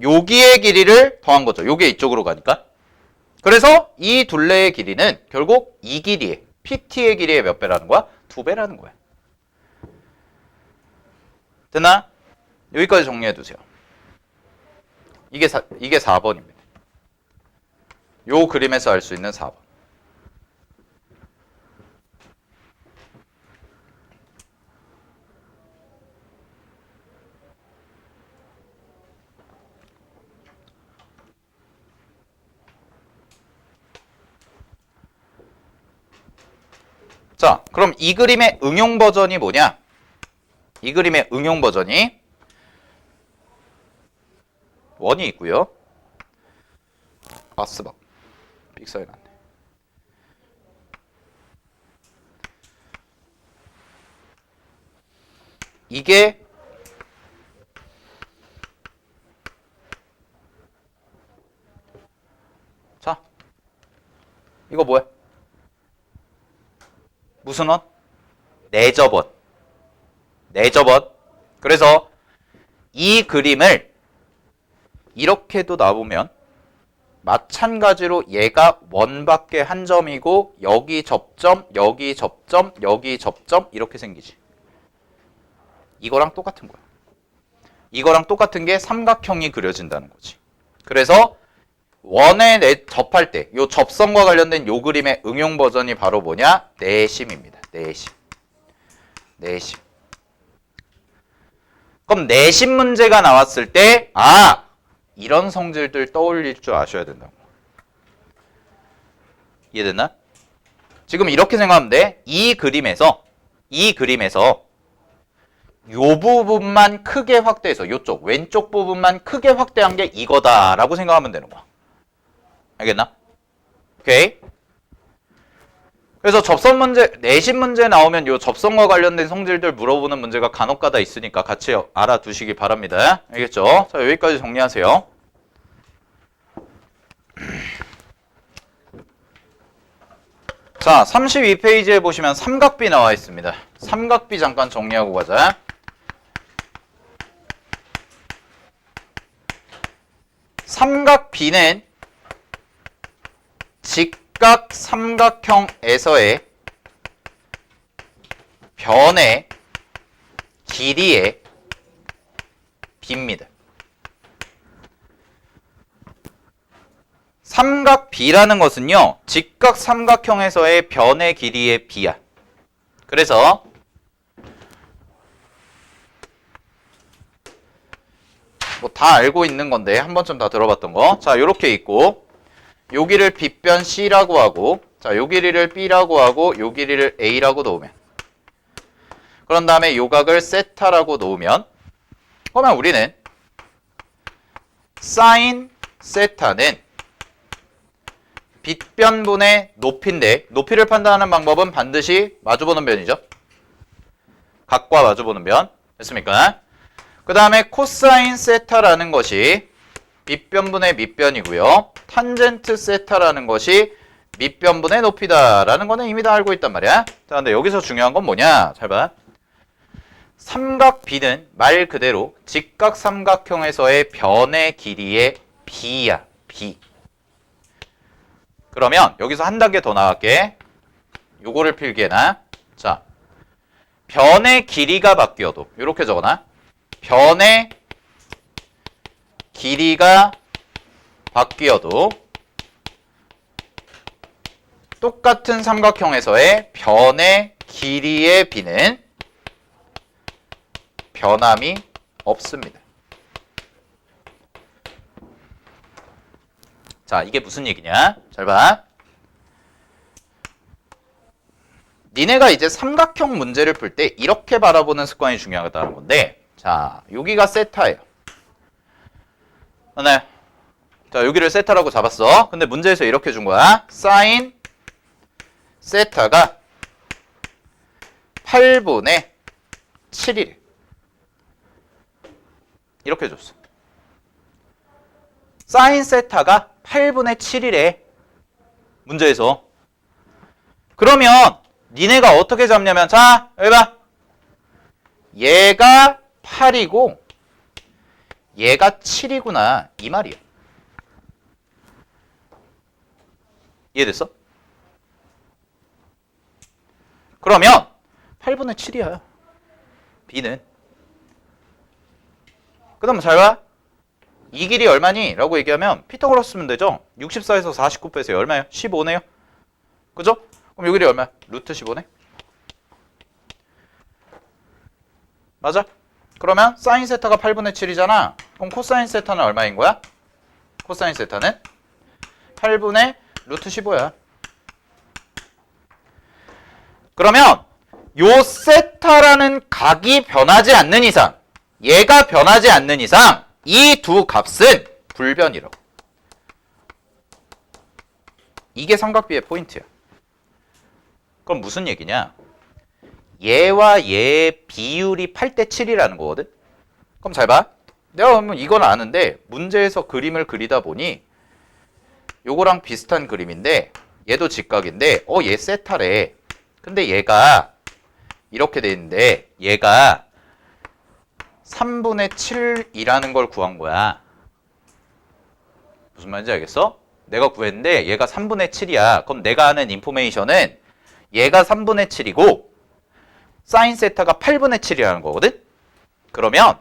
여기의 길이를 더한 거죠. 요게 이쪽으로 가니까. 그래서 이 둘레의 길이는 결국 이 길이의 PT의 길이의 몇 배라는 거야? 2배라는 거야. 됐나? 여기까지 정리해 두세요. 이게 4번입니다. 요 그림에서 알 수 있는 4번. 자, 그럼 이 그림의 응용 버전이 뭐냐? 이 그림의 응용 버전이 원이 있고요. 바스박 삑사리 났네. 이게 자, 이거 뭐야? 무슨 원? 내접원. 내접원. 그래서 이 그림을 이렇게도 나오면 마찬가지로 얘가 원밖에 한 점이고 여기 접점, 여기 접점, 여기 접점 이렇게 생기지. 이거랑 똑같은 거야. 이거랑 똑같은 게 삼각형이 그려진다는 거지. 그래서 원에 접할 때 요 접선과 관련된 요 그림의 응용 버전이 바로 뭐냐? 내심입니다. 내심. 내심. 그럼 내심 문제가 나왔을 때 이런 성질들 떠올릴 줄 아셔야 된다고. 이해됐나? 지금 이렇게 생각하면 돼. 이 그림에서 요 부분만 크게 확대해서 요쪽 왼쪽 부분만 크게 확대한 게 이거다라고 생각하면 되는 거야. 알겠나? 오케이. 그래서 접선 문제, 내심 문제 나오면 요 접선과 관련된 성질들 물어보는 문제가 간혹가다 있으니까 같이 알아두시기 바랍니다. 알겠죠? 자, 여기까지 정리하세요. 자, 32페이지에 보시면 삼각비 나와 있습니다. 삼각비 잠깐 정리하고 가자. 삼각비는 직각 삼각형에서의 변의 길이의 비입니다. 삼각비라는 것은요, 직각 삼각형에서의 변의 길이의 비야. 그래서 뭐 다 알고 있는 건데 한 번쯤 다 들어봤던 거. 자, 요렇게 있고 요 길이를 빗변 C라고 하고, 자, 요 길이를 B라고 하고, 요 길이를 A라고 놓으면, 그런 다음에 요 각을 세타라고 놓으면, 그러면 우리는 사인 세타는 빗변분의 높이인데, 높이를 판단하는 방법은 반드시 마주보는 변이죠. 각과 마주보는 변. 됐습니까? 그 다음에 코사인 세타라는 것이 밑변분의 밑변이고요. 탄젠트 세타라는 것이 밑변분의 높이다라는 거는 이미 다 알고 있단 말이야. 자, 근데 여기서 중요한 건 뭐냐? 잘 봐. 삼각비는 말 그대로 직각 삼각형에서의 변의 길이의 비야. 비. 그러면 여기서 한 단계 더 나갈게. 요거를 필기해놔. 자, 변의 길이가 바뀌어도 이렇게 적어놔. 변의 길이가 바뀌어도 똑같은 삼각형에서의 변의 길이의 비는 변함이 없습니다. 자, 이게 무슨 얘기냐? 잘 봐. 니네가 이제 삼각형 문제를 풀 때 이렇게 바라보는 습관이 중요하다는 건데, 자, 여기가 세타예요. 네. 자, 여기를 세타라고 잡았어. 근데 문제에서 이렇게 준 거야. 사인 세타가 8분의 7이래. 이렇게 줬어. 사인 세타가 8분의 7이래. 문제에서. 그러면 니네가 어떻게 잡냐면, 자, 여기 봐. 얘가 8이고 얘가 7이구나. 이 말이야. 이해됐어? 그러면 8분의 7이야. B는. 그 다음 잘 봐. 이 길이 얼마니? 라고 얘기하면 피타고라스 쓰면 되죠? 64에서 49 빼세요. 얼마예요? 15네요. 그죠? 그럼 이 길이 얼마야? 루트 15네. 맞아? 그러면 사인 세타가 8분의 7이잖아. 그럼 코사인 세타는 얼마인 거야? 코사인 세타는 8분의 루트 15야. 그러면 요 세타라는 각이 변하지 않는 이상, 얘가 변하지 않는 이상 이 두 값은 불변이라고. 이게 삼각비의 포인트야. 그럼 무슨 얘기냐? 얘와 얘의 비율이 8대 7이라는 거거든? 그럼 잘 봐. 내가 그러면 이건 아는데 문제에서 그림을 그리다 보니 요거랑 비슷한 그림인데 얘도 직각인데 얘 세타래. 근데 얘가 이렇게 돼 있는데 얘가 3분의 7이라는 걸 구한 거야. 무슨 말인지 알겠어? 내가 구했는데 얘가 3분의 7이야. 그럼 내가 아는 인포메이션은 얘가 3분의 7이고 사인 세타가 8분의 7이라는 거거든? 그러면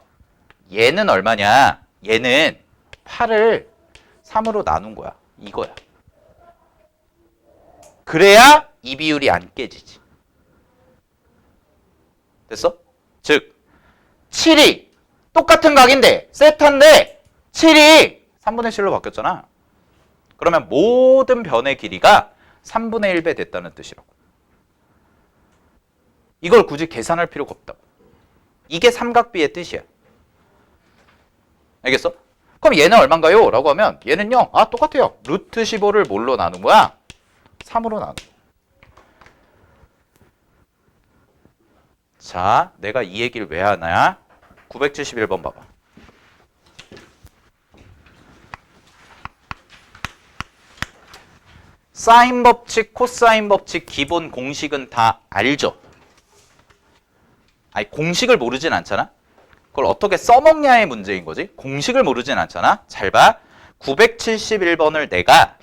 얘는 얼마냐? 얘는 8을 3으로 나눈 거야. 이거야. 그래야 이 비율이 안 깨지지. 됐어? 즉 7이 똑같은 각인데 세타인데 7이 3분의 7로 바뀌었잖아. 그러면 모든 변의 길이가 3분의 1배 됐다는 뜻이라고. 이걸 굳이 계산할 필요가 없다고. 이게 삼각비의 뜻이야. 알겠어? 그럼 얘는 얼마인가요? 라고 하면 얘는요. 똑같아요. 루트 15를 뭘로 나눈 거야? 3으로 나눈 거야. 자, 내가 이 얘기를 왜 하냐? 971번 봐봐. 사인 법칙, 코사인 법칙 기본 공식은 다 알죠? 아니, 공식을 모르진 않잖아? 그걸 어떻게 써먹냐의 문제인 거지? 공식을 모르진 않잖아? 잘 봐. 971번을 내가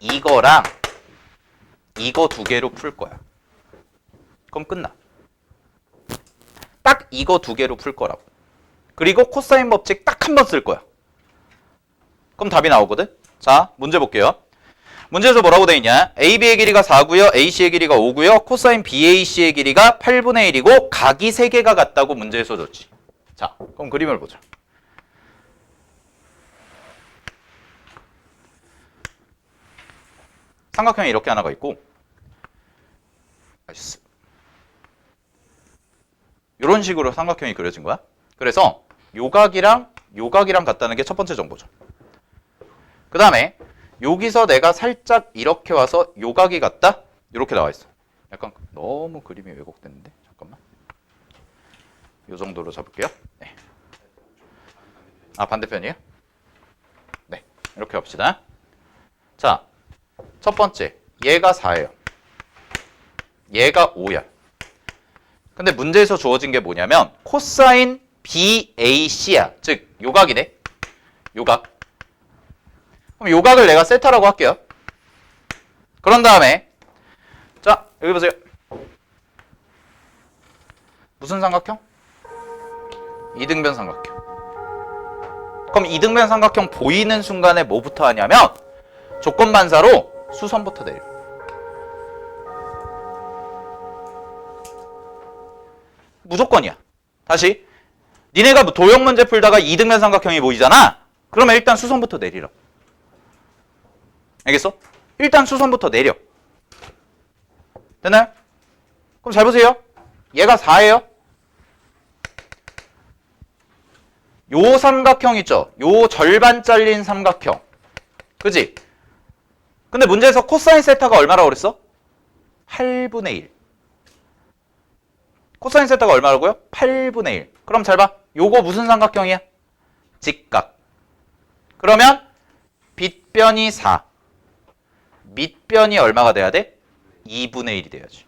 이거랑 이거 두 개로 풀 거야. 그럼 끝나. 딱 이거 두 개로 풀 거라고. 그리고 코사인 법칙 딱 한 번 쓸 거야. 그럼 답이 나오거든? 자, 문제 볼게요. 문제에서 뭐라고 돼 있냐? AB의 길이가 4고요. AC의 길이가 5고요. 코사인 BAC의 길이가 8분의 1이고 각이 3개가 같다고 문제에서 줬지. 자, 그럼 그림을 보자. 삼각형이 이렇게 하나가 있고 이런 식으로 삼각형이 그려진 거야. 그래서 요각이랑 요각이랑 같다는 게 첫 번째 정보죠. 그 다음에 여기서 내가 살짝 이렇게 와서 요각이 같다? 이렇게 나와 있어. 약간 너무 그림이 왜곡됐는데? 잠깐만. 요 정도로 잡을게요. 네. 반대편이에요? 네. 이렇게 합시다. 자, 첫 번째. 얘가 4예요. 얘가 5야. 근데 문제에서 주어진 게 뭐냐면 코사인 BAC야. 즉 요각이네. 요각. 그럼 요각을 내가 세타라고 할게요. 그런 다음에 자, 여기 보세요. 무슨 삼각형? 이등변 삼각형. 그럼 이등변 삼각형 보이는 순간에 뭐부터 하냐면 조건반사로 수선부터 내려. 무조건이야. 다시 니네가 도형 문제 풀다가 이등변 삼각형이 보이잖아. 그러면 일단 수선부터 내리라. 알겠어? 일단 수선부터 내려. 됐나요? 그럼 잘 보세요. 얘가 4예요. 요 삼각형 있죠? 요 절반 잘린 삼각형. 그지? 근데 문제에서 코사인 세타가 얼마라고 그랬어? 8분의 1. 코사인 세타가 얼마라고요? 8분의 1. 그럼 잘 봐. 요거 무슨 삼각형이야? 직각. 그러면 빗변이 4. 밑변이 얼마가 돼야 돼? 2분의 1이 돼야지.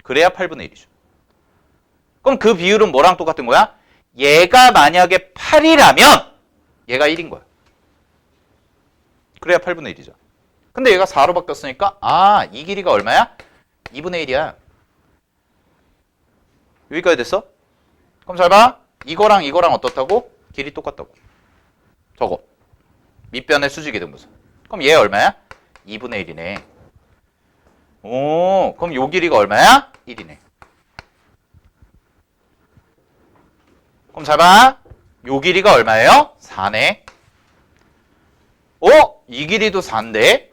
그래야 8분의 1이죠. 그럼 그 비율은 뭐랑 똑같은 거야? 얘가 만약에 8이라면 얘가 1인 거야. 그래야 8분의 1이죠. 근데 얘가 4로 바뀌었으니까 이 길이가 얼마야? 2분의 1이야. 여기까지 됐어? 그럼 잘 봐. 이거랑 이거랑 어떻다고? 길이 똑같다고. 저거. 밑변의 수직이등분선. 그럼 얘 얼마야? 2분의 1이네. 오, 그럼 요 길이가 얼마야? 1이네. 그럼 잘 봐. 요 길이가 얼마예요? 4네. 이 길이도 4인데?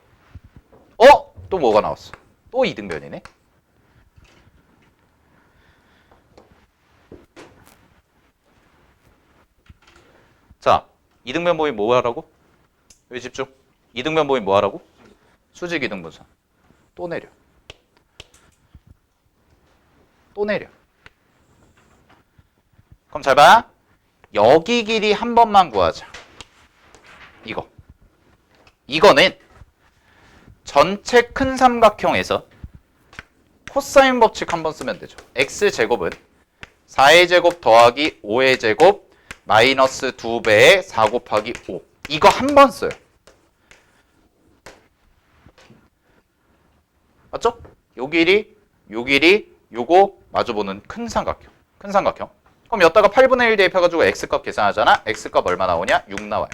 또 뭐가 나왔어? 또 이등변이네. 자, 이등변 보임 뭐 하라고? 여기 집중. 이등변 보임 뭐 하라고? 수직 이등분선. 또 내려. 또 내려. 그럼 잘 봐. 여기 길이 한 번만 구하자. 이거는 전체 큰 삼각형에서 코사인 법칙 한번 쓰면 되죠. x제곱은 4의 제곱 더하기 5의 제곱 마이너스 2배의 4 곱하기 5. 이거 한 번 써요. 맞죠? 요 길이, 요거 마주보는 큰 삼각형. 그럼 여기다가 8분의 1 대입해가지고 x값 계산하잖아. x값 얼마 나오냐? 6 나와요.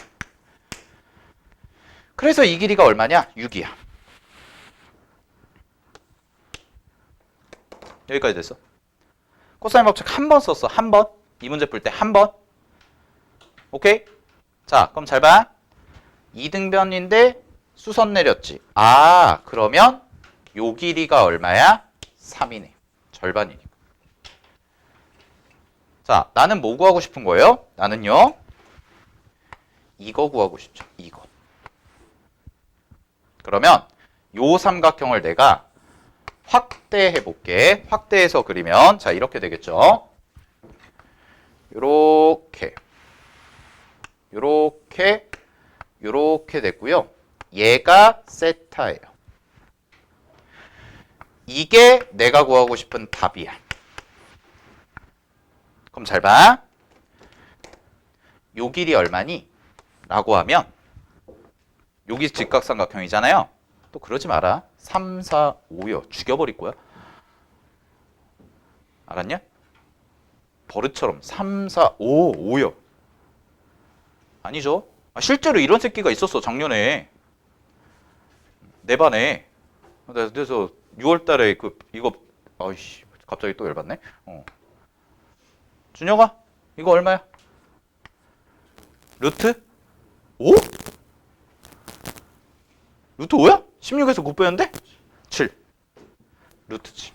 그래서 이 길이가 얼마냐? 6이야. 여기까지 됐어. 코사인 법칙 한 번 썼어. 한 번. 이 문제 풀 때 한 번. 오케이? 자, 그럼 잘 봐. 이등변인데 수선 내렸지. 아, 그러면 요 길이가 얼마야? 3이네. 절반이니까. 자, 나는 뭐 구하고 싶은 거예요? 나는요. 이거 구하고 싶죠. 이거. 그러면 요 삼각형을 내가 확대해 볼게. 확대해서 그리면 자, 이렇게 되겠죠. 요렇게 됐고요. 얘가 세타예요. 이게 내가 구하고 싶은 답이야. 그럼 잘 봐. 요 길이 얼마니? 라고 하면 여기 직각삼각형이잖아요. 또 그러지 마라. 3, 4, 5요. 죽여버릴 거야. 알았냐? 버릇처럼 3, 4, 5, 5요. 아니죠. 실제로 이런 새끼가 있었어. 작년에. 내 반에. 그래서 6월 달에 이거 아이씨 갑자기 또 열받네. 준혁아 이거 얼마야? 루트 5? 루트 5야? 16에서 9 빼는데? 7. 루트 7.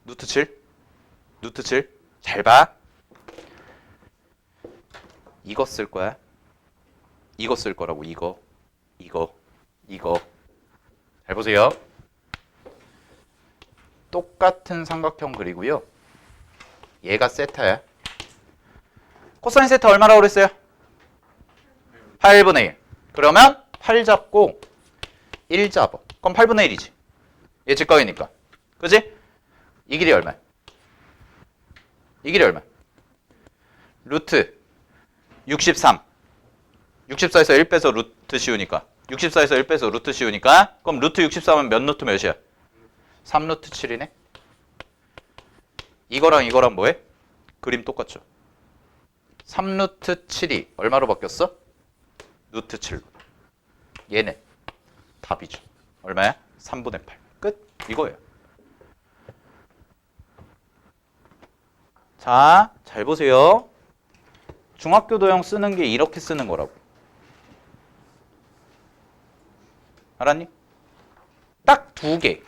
루트 7. 루트 7. 잘 봐. 이거 쓸 거야. 이거 쓸 거라고. 이거. 잘 보세요. 똑같은 삼각형 그리고요. 얘가 세타야. 코사인 세타 얼마라고 그랬어요? 8분의 1. 그러면 8 잡고 1 잡아. 그럼 8분의 1이지. 얘 직각이니까. 그지? 이 길이 얼마야? 이 길이 얼마야? 루트 63. 64에서 1 빼서 루트 씌우니까. 64에서 1 빼서 루트 씌우니까. 그럼 루트 63은 몇 루트 몇이야? 3루트 7이네. 이거랑 뭐해? 그림 똑같죠? 3루트 7이 얼마로 바뀌었어? 루트 7로. 얘는 답이죠. 얼마야? 3분의 8. 끝. 이거예요. 자, 잘 보세요. 중학교 도형 쓰는 게 이렇게 쓰는 거라고. 알았니? 딱 두 개.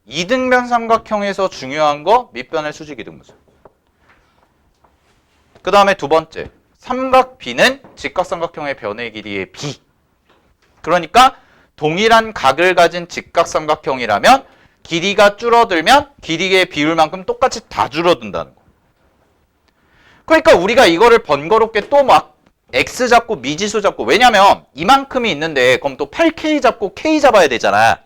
이등변 삼각형에서 중요한 거 밑변의 수직 이등분선. 그 다음에 두 번째. 삼각 B는 직각삼각형의 변의 길이의 B. 그러니까 동일한 각을 가진 직각삼각형이라면 길이가 줄어들면 길이의 비율만큼 똑같이 다 줄어든다는 거. 그러니까 우리가 이거를 번거롭게 또 막 X 잡고 미지수 잡고 왜냐면 이만큼이 있는데 그럼 또 8K 잡고 K 잡아야 되잖아.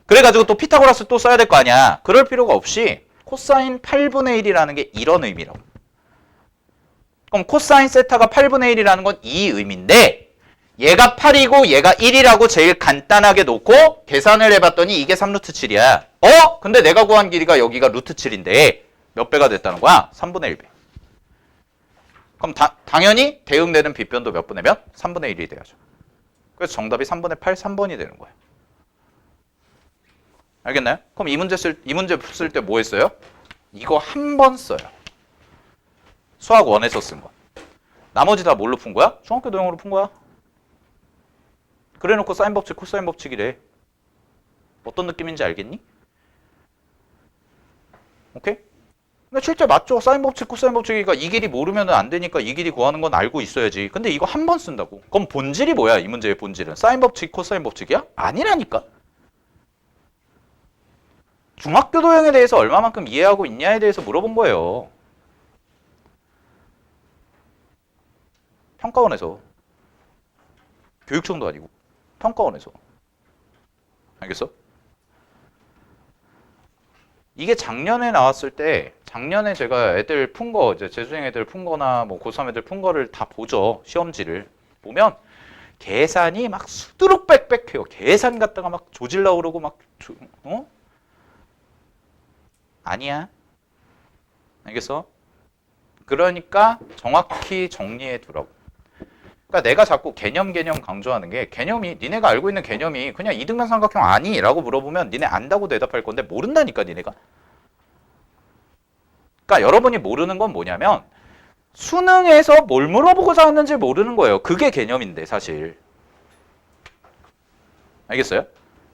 그래가지고 또 피타고라스 또 써야 될 거 아니야. 그럴 필요가 없이 코사인 8분의 1이라는 게 이런 의미라고. 그럼 코사인 세타가 8분의 1이라는 건 이 의미인데 얘가 8이고 얘가 1이라고 제일 간단하게 놓고 계산을 해봤더니 이게 3루트 7이야. 근데 내가 구한 길이가 여기가 루트 7인데 몇 배가 됐다는 거야? 3분의 1배. 그럼 당연히 대응되는 빗변도 몇 분의 몇? 3분의 1이 돼야죠. 그래서 정답이 3분의 8, 3번이 되는 거야. 알겠나요? 그럼 이 문제 쓸 때 뭐 했어요? 이거 한 번 써요. 수학 1에서 쓴 거. 나머지 다 뭘로 푼 거야? 중학교 도형으로 푼 거야. 그래 놓고 사인 법칙, 코사인 법칙이래. 어떤 느낌인지 알겠니? 오케이? 근데 실제 맞죠? 사인 법칙, 코사인 법칙이니까 이 길이 모르면 안 되니까 이 길이 구하는 건 알고 있어야지. 근데 이거 한 번 쓴다고. 그럼 본질이 뭐야? 이 문제의 본질은. 사인 법칙, 코사인 법칙이야? 아니라니까. 중학교 도형에 대해서 얼마만큼 이해하고 있냐에 대해서 물어본 거예요. 평가원에서. 교육청도 아니고. 평가원에서. 알겠어? 이게 작년에 나왔을 때 작년에 제가 애들 푼 거, 이제 재수생 애들 푼 거나 뭐 고3 애들 푼 거를 다 보죠. 시험지를. 보면 계산이 막 수두룩 빽빽해요. 계산 갖다가 막 조질라 그러고 막 아니야. 알겠어? 그러니까 정확히 정리해 두라고. 그러니까 내가 자꾸 개념 강조하는 게 개념이 니네가 알고 있는 개념이 그냥 이등변 삼각형 아니? 라고 물어보면 니네 안다고 대답할 건데 모른다니까 니네가. 그러니까 여러분이 모르는 건 뭐냐면 수능에서 뭘 물어보고자 하는지 모르는 거예요. 그게 개념인데 사실. 알겠어요?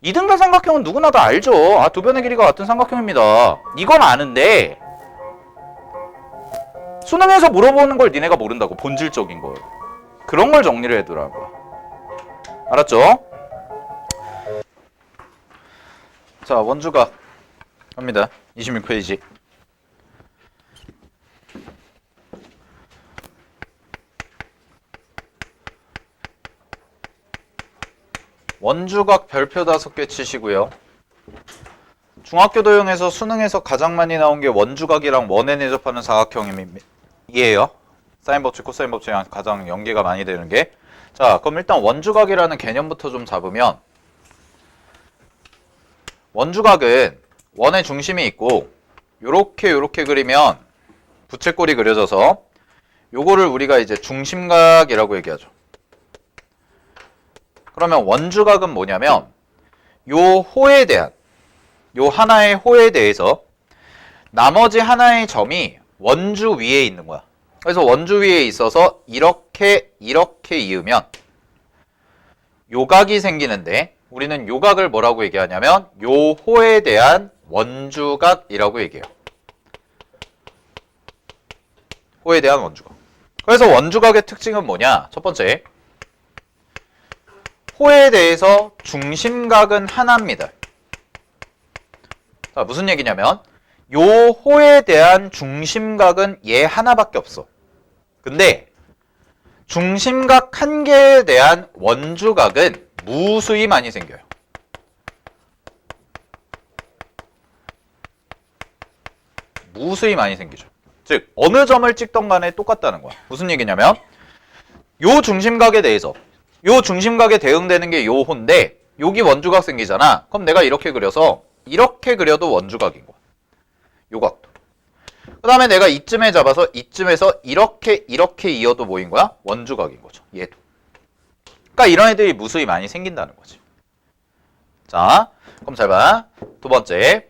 이등변 삼각형은 누구나 다 알죠. 아, 두 변의 길이가 같은 삼각형입니다. 이건 아는데 수능에서 물어보는 걸 니네가 모른다고. 본질적인 걸. 그런 걸 정리를 해두라고. 알았죠? 자, 원주각 갑니다. 26페이지. 원주각 별표 5개 치시고요. 중학교 도형에서 수능에서 가장 많이 나온 게 원주각이랑 원에 내접하는 사각형이에요. 사인 법칙, 코사인 법칙이랑 가장 연계가 많이 되는 게. 자, 그럼 일단 원주각이라는 개념부터 좀 잡으면 원주각은 원의 중심이 있고 요렇게 그리면 부채꼴이 그려져서 요거를 우리가 이제 중심각이라고 얘기하죠. 그러면 원주각은 뭐냐면 요 호에 대한 요 하나의 호에 대해서 나머지 하나의 점이 원주 위에 있는 거야. 그래서 원주 위에 있어서 이렇게 이으면 요각이 생기는데 우리는 요각을 뭐라고 얘기하냐면 요 호에 대한 원주각이라고 얘기해요. 호에 대한 원주각. 그래서 원주각의 특징은 뭐냐? 첫 번째, 호에 대해서 중심각은 하나입니다. 자, 무슨 얘기냐면 요 호에 대한 중심각은 얘 하나밖에 없어. 근데 중심각 한 개에 대한 원주각은 무수히 많이 생겨요. 무수히 많이 생기죠. 즉 어느 점을 찍던 간에 똑같다는 거야. 무슨 얘기냐면 요 중심각에 대해서 요 중심각에 대응되는 게 요 호인데 여기 원주각 생기잖아. 그럼 내가 이렇게 그려서 이렇게 그려도 원주각인 거야. 요 각도. 그 다음에 내가 이쯤에 잡아서 이쯤에서 이렇게 이어도 뭐인 거야? 원주각인 거죠. 얘도. 그러니까 이런 애들이 무수히 많이 생긴다는 거지. 자, 그럼 잘 봐. 두 번째.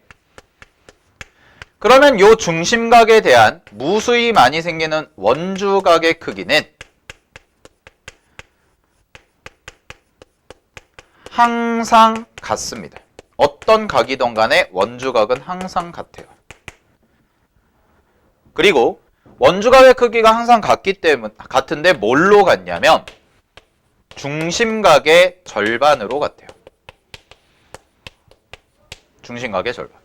그러면 요 중심각에 대한 무수히 많이 생기는 원주각의 크기는 항상 같습니다. 어떤 각이든 간에 원주각은 항상 같아요. 그리고 원주각의 크기가 항상 같은데 뭘로 같냐면 중심각의 절반으로 같아요. 중심각의 절반.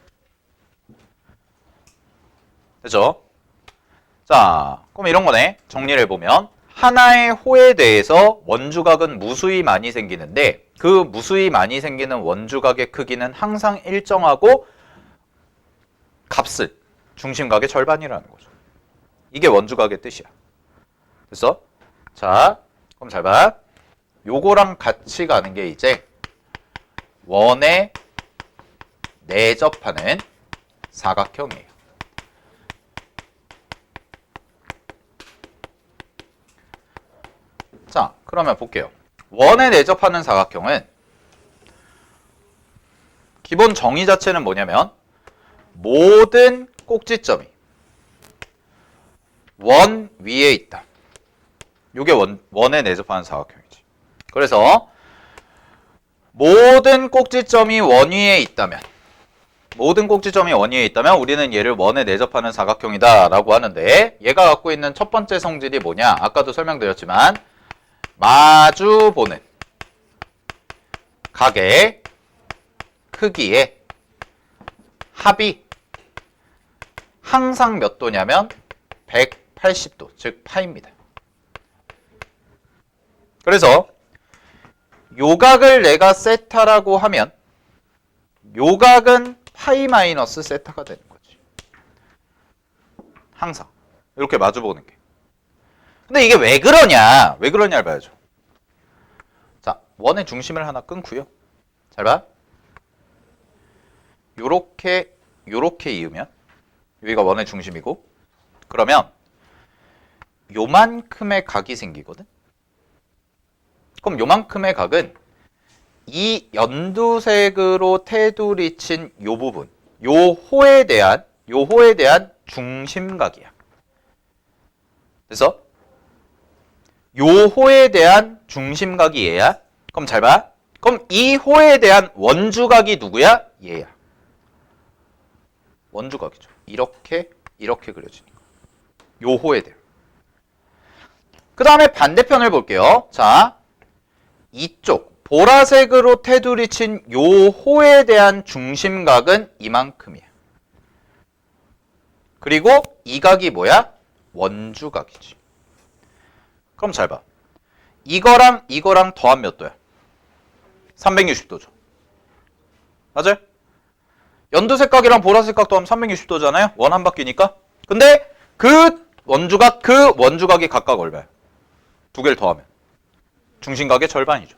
그죠? 자, 그럼 이런 거네. 정리를 해보면 하나의 호에 대해서 원주각은 무수히 많이 생기는데 그 무수히 많이 생기는 원주각의 크기는 항상 일정하고 값을 중심각의 절반이라는 거죠. 이게 원주각의 뜻이야. 됐어? 자, 그럼 잘 봐. 요거랑 같이 가는 게 이제 원에 내접하는 사각형이에요. 자, 그러면 볼게요. 원에 내접하는 사각형은 기본 정의 자체는 뭐냐면 모든 꼭지점이 원 위에 있다. 요게 원에 내접하는 사각형이지. 그래서 모든 꼭지점이 원 위에 있다면 모든 꼭지점이 원 위에 있다면 우리는 얘를 원에 내접하는 사각형이다 라고 하는데, 얘가 갖고 있는 첫 번째 성질이 뭐냐? 아까도 설명드렸지만 마주보는 각의 크기의 합이 항상 몇 도냐면 180도, 즉 파입니다. 그래서 요각을 내가 세타라고 하면 요각은 파이 마이너스 세타가 되는 거지. 항상 이렇게 마주보는 게. 근데 이게 왜 그러냐? 왜 그러냐를 봐야죠. 자, 원의 중심을 하나 끊고요. 잘 봐. 요렇게 이으면 여기가 원의 중심이고, 그러면 요만큼의 각이 생기거든. 그럼 요만큼의 각은 이 연두색으로 테두리 친 요 부분, 요 호에 대한 중심각이야. 그래서 요 호에 대한 중심각이 얘야. 그럼 잘 봐. 그럼 이 호에 대한 원주각이 누구야? 얘야. 원주각이죠. 이렇게 그려지는 거야. 요 호에 대한. 그 다음에 반대편을 볼게요. 자, 이쪽 보라색으로 테두리 친 요 호에 대한 중심각은 이만큼이야. 그리고 이 각이 뭐야? 원주각이지. 그럼 잘 봐. 이거랑 더하면 몇 도야? 360도죠. 맞아요? 연두색 각이랑 보라색 각 더하면 360도잖아요. 원 한 바퀴니까. 근데 그 원주각이 각각 얼마야? 두 개를 더하면 중심각의 절반이죠.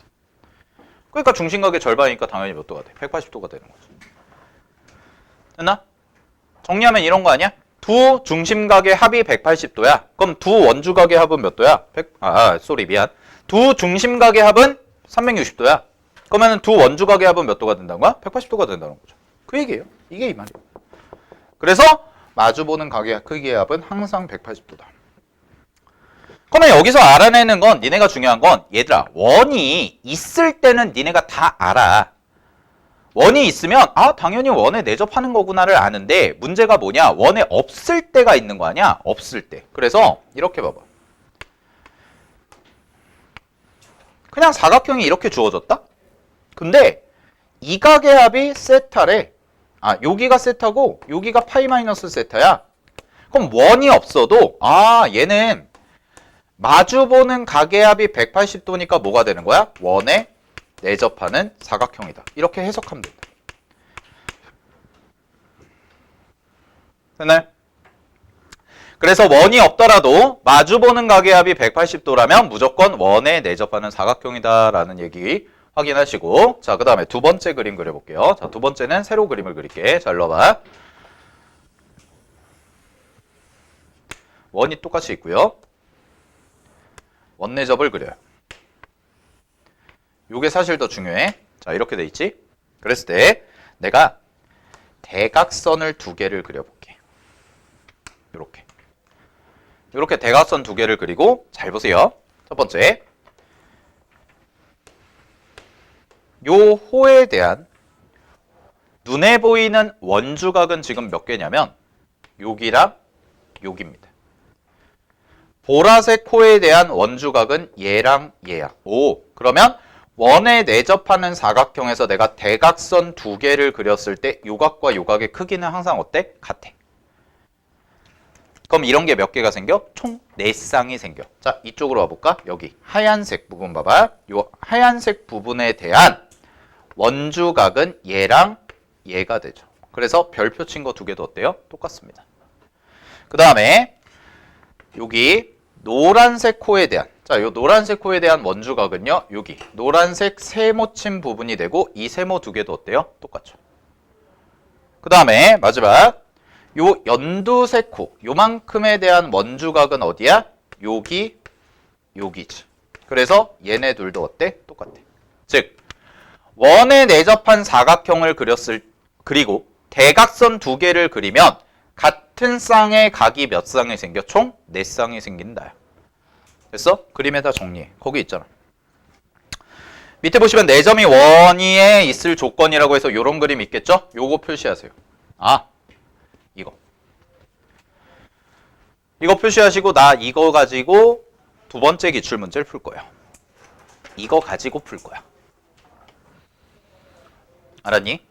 그러니까 중심각의 절반이니까 당연히 몇 도가 돼? 180도가 되는 거지. 됐나? 정리하면 이런 거 아니야? 두 중심각의 합이 180도야. 그럼 두 원주각의 합은 몇 도야? 미안. 두 중심각의 합은 360도야. 그러면 두 원주각의 합은 몇 도가 된다는 거야? 180도가 된다는 거죠. 그 얘기예요. 이게 이 말이에요. 그래서 마주보는 각의 크기의 합은 항상 180도다. 그러면 여기서 알아내는 건, 니네가 중요한 건, 얘들아, 원이 있을 때는 니네가 다 알아. 원이 있으면 당연히 원에 내접하는 거구나를 아는데, 문제가 뭐냐? 원에 없을 때가 있는 거 아니야? 없을 때. 그래서 이렇게 봐봐. 그냥 사각형이 이렇게 주어졌다? 근데 이 각의 합이 세타래. 여기가 세타고 여기가 파이 마이너스 세타야. 그럼 원이 없어도 얘는 마주보는 각의 합이 180도니까 뭐가 되는 거야? 원에 내접하는 사각형이다. 이렇게 해석하면 된다. 됐나요? 그래서 원이 없더라도 마주보는 각의 합이 180도라면 무조건 원에 내접하는 사각형이다 라는 얘기 확인하시고, 자, 그 다음에 두 번째 그림 그려볼게요. 자, 두 번째는 세로 그림을 그릴게. 잘 넣어봐. 원이 똑같이 있고요. 원내접을 그려요. 요게 사실 더 중요해. 자, 이렇게 돼 있지? 그랬을 때 내가 대각선을 두 개를 그려볼게. 요렇게 대각선 두 개를 그리고, 잘 보세요. 첫 번째, 요 호에 대한 눈에 보이는 원주각은 지금 몇 개냐면 여기랑 여기입니다. 보라색 호에 대한 원주각은 얘랑 얘야. 그러면 원에 내접하는 사각형에서 내가 대각선 두 개를 그렸을 때 요각과 요각의 크기는 항상 어때? 같아. 그럼 이런 게 몇 개가 생겨? 총 4쌍이 생겨. 자, 이쪽으로 와볼까? 여기 하얀색 부분 봐봐. 요 하얀색 부분에 대한 원주각은 얘랑 얘가 되죠. 그래서 별표 친 거 두 개도 어때요? 똑같습니다. 그 다음에 여기 노란색 코에 대한, 자, 요 노란색 코에 대한 원주각은요, 여기 노란색 세모 친 부분이 되고 이 세모 두 개도 어때요? 똑같죠. 그 다음에 마지막 요 연두색 코, 요만큼에 대한 원주각은 어디야? 여기지. 그래서 얘네 둘도 어때? 똑같아. 즉 원에 내접한 사각형을 그리고 대각선 두 개를 그리면 같은 쌍의 각이 몇 쌍이 생겨? 총 4쌍이 생긴다. 됐어? 그림에다 정리해. 거기 있잖아. 밑에 보시면 4점이 원 위에 있을 조건이라고 해서 요런 그림 있겠죠? 요거 표시하세요. 아, 이거 표시하시고 나 이거 가지고 두 번째 기출문제를 풀 거야. 이거 가지고 풀 거야. 알았니?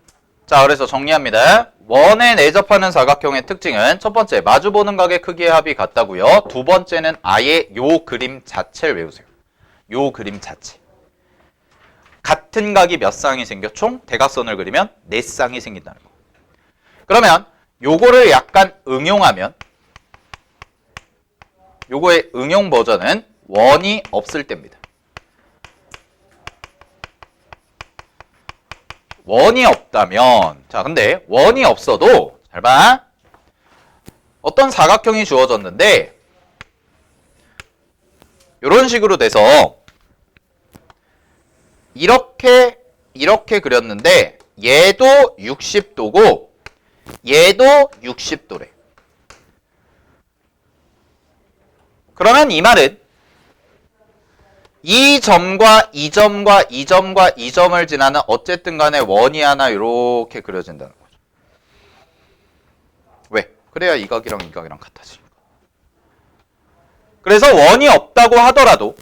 자, 그래서 정리합니다. 원에 내접하는 사각형의 특징은 첫 번째, 마주보는 각의 크기의 합이 같다고요. 두 번째는 아예 요 그림 자체를 외우세요. 요 그림 자체. 같은 각이 몇 쌍이 생겨? 총 대각선을 그리면 4쌍이 생긴다는 거. 그러면 요거를 약간 응용하면 요거의 응용 버전은 원이 없을 때입니다. 원이 없다면, 자, 근데 원이 없어도, 잘 봐. 어떤 사각형이 주어졌는데, 이런 식으로 돼서, 이렇게 그렸는데, 얘도 60도고, 얘도 60도래. 그러면 이 말은, 이 점과 이 점과 이 점과 이 점을 지나는 어쨌든 간에 원이 하나 이렇게 그려진다는 거죠. 왜? 그래야 이 각이랑 이 각이랑 같아지니까. 그래서 원이 없다고 하더라도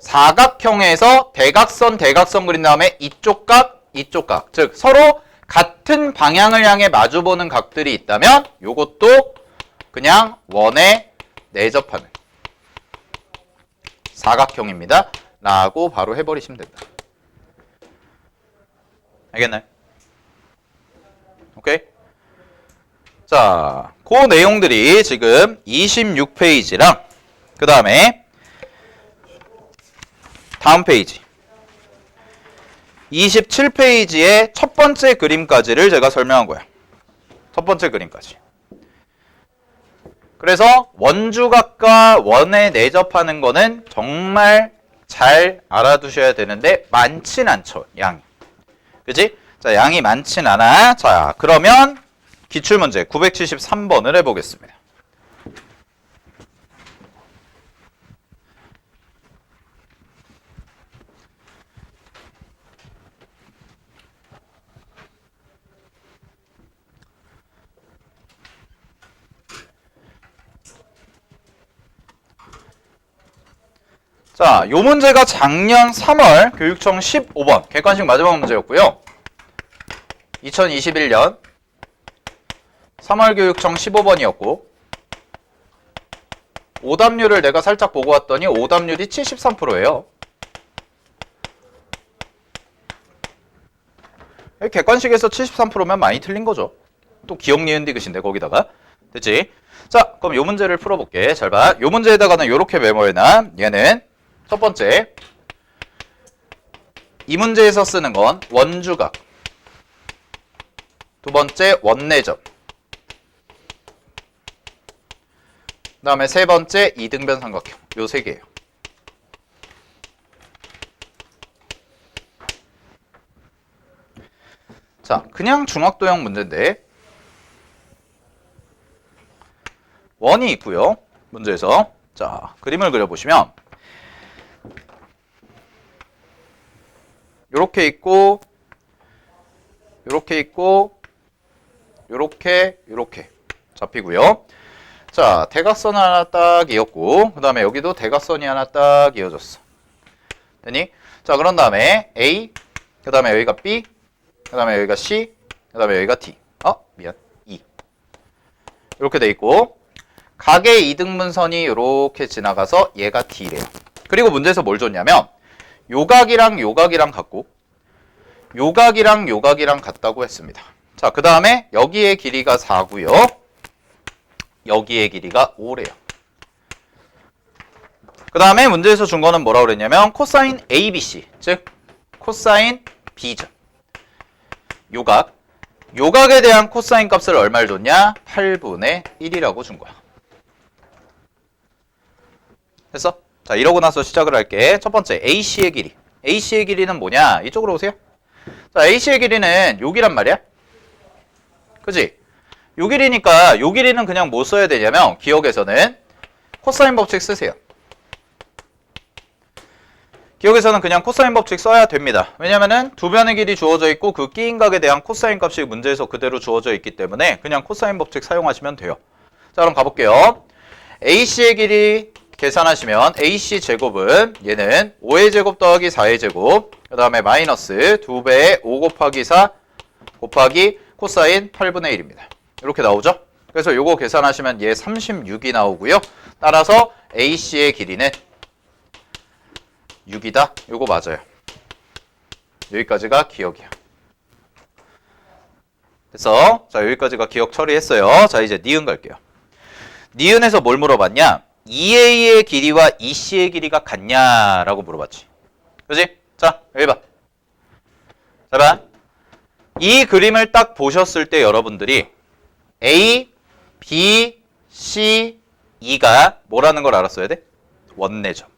사각형에서 대각선 그린 다음에 이쪽 각, 즉 서로 같은 방향을 향해 마주보는 각들이 있다면 요것도 그냥 원에 내접하는 사각형입니다. 라고 바로 해버리시면 된다. 알겠나요? 오케이? 자, 그 내용들이 지금 26페이지랑 그 다음에 다음 페이지 27페이지의 첫 번째 그림까지를 제가 설명한 거야. 첫 번째 그림까지. 그래서 원주각과 원에 내접하는 거는 정말 잘 알아두셔야 되는데 많진 않죠, 양이. 그지? 자, 양이 많진 않아. 자, 그러면 기출문제 973번을 해보겠습니다. 자, 요 문제가 작년 3월 교육청 15번 객관식 마지막 문제였고요. 2021년 3월 교육청 15번이었고 오답률을 내가 살짝 보고 왔더니 오답률이 73%예요. 객관식에서 73%면 많이 틀린 거죠. 또 기억 니은 디귿인데 거기다가. 됐지? 자, 그럼 요 문제를 풀어볼게. 잘 봐. 요 문제에다가는 요렇게 메모해놔. 얘는 첫 번째, 이 문제에서 쓰는 건 원주각. 두 번째, 원내접. 그 다음에 세 번째, 이등변 삼각형. 요 세 개예요. 자, 그냥 중학도형 문제인데 원이 있고요. 문제에서 자, 그림을 그려보시면 요렇게 있고 요렇게 있고 요렇게 잡히고요. 자, 대각선 하나 딱 이었고 그 다음에 여기도 대각선이 하나 딱 이어졌어. 되니? 자, 그런 다음에 A, 그 다음에 여기가 B, 그 다음에 여기가 C, 그 다음에 여기가 D. 미안. E. 이렇게 돼 있고 각의 이등분선이 이렇게 지나가서 얘가 D래요. 그리고 문제에서 뭘 줬냐면 요각이랑 요각이랑 같고 요각이랑 요각이랑 같다고 했습니다. 자, 그 다음에 여기의 길이가 4고요. 여기의 길이가 5래요. 그 다음에 문제에서 준 거는 뭐라고 그랬냐면 코사인 ABC, 즉 코사인 B죠. 요각에 대한 코사인 값을 얼마를 줬냐? 8분의 1이라고 준 거야. 됐어? 자, 이러고 나서 시작을 할게. 첫 번째, AC의 길이. AC의 길이는 뭐냐? 이쪽으로 오세요. 자, AC의 길이는 요 길이란 말이야. 그지? 요 길이니까 요 길이는 그냥 뭐 써야 되냐면 기억에서는 코사인 법칙 쓰세요. 기억에서는 그냥 코사인 법칙 써야 됩니다. 왜냐면은 두 변의 길이 주어져 있고 그 끼인 각에 대한 코사인 값이 문제에서 그대로 주어져 있기 때문에 그냥 코사인 법칙 사용하시면 돼요. 자, 그럼 가볼게요. AC의 길이 계산하시면 AC 제곱은 얘는 5의 제곱 더하기 4의 제곱, 그 다음에 마이너스 2배의 5 곱하기 4 곱하기 코사인 8분의 1입니다. 이렇게 나오죠? 그래서 요거 계산하시면 얘 36이 나오고요. 따라서 AC의 길이는 6이다. 요거 맞아요. 여기까지가 기억이야. 그래서 자, 여기까지가 기억 처리했어요. 자, 이제 니은 갈게요. 니은에서 뭘 물어봤냐? EA의 길이와 EC의 길이가 같냐라고 물어봤지. 그지? 자, 여기 봐. 자, 봐. 이 그림을 딱 보셨을 때 여러분들이 A, B, C, E가 뭐라는 걸 알았어야 돼? 원내점.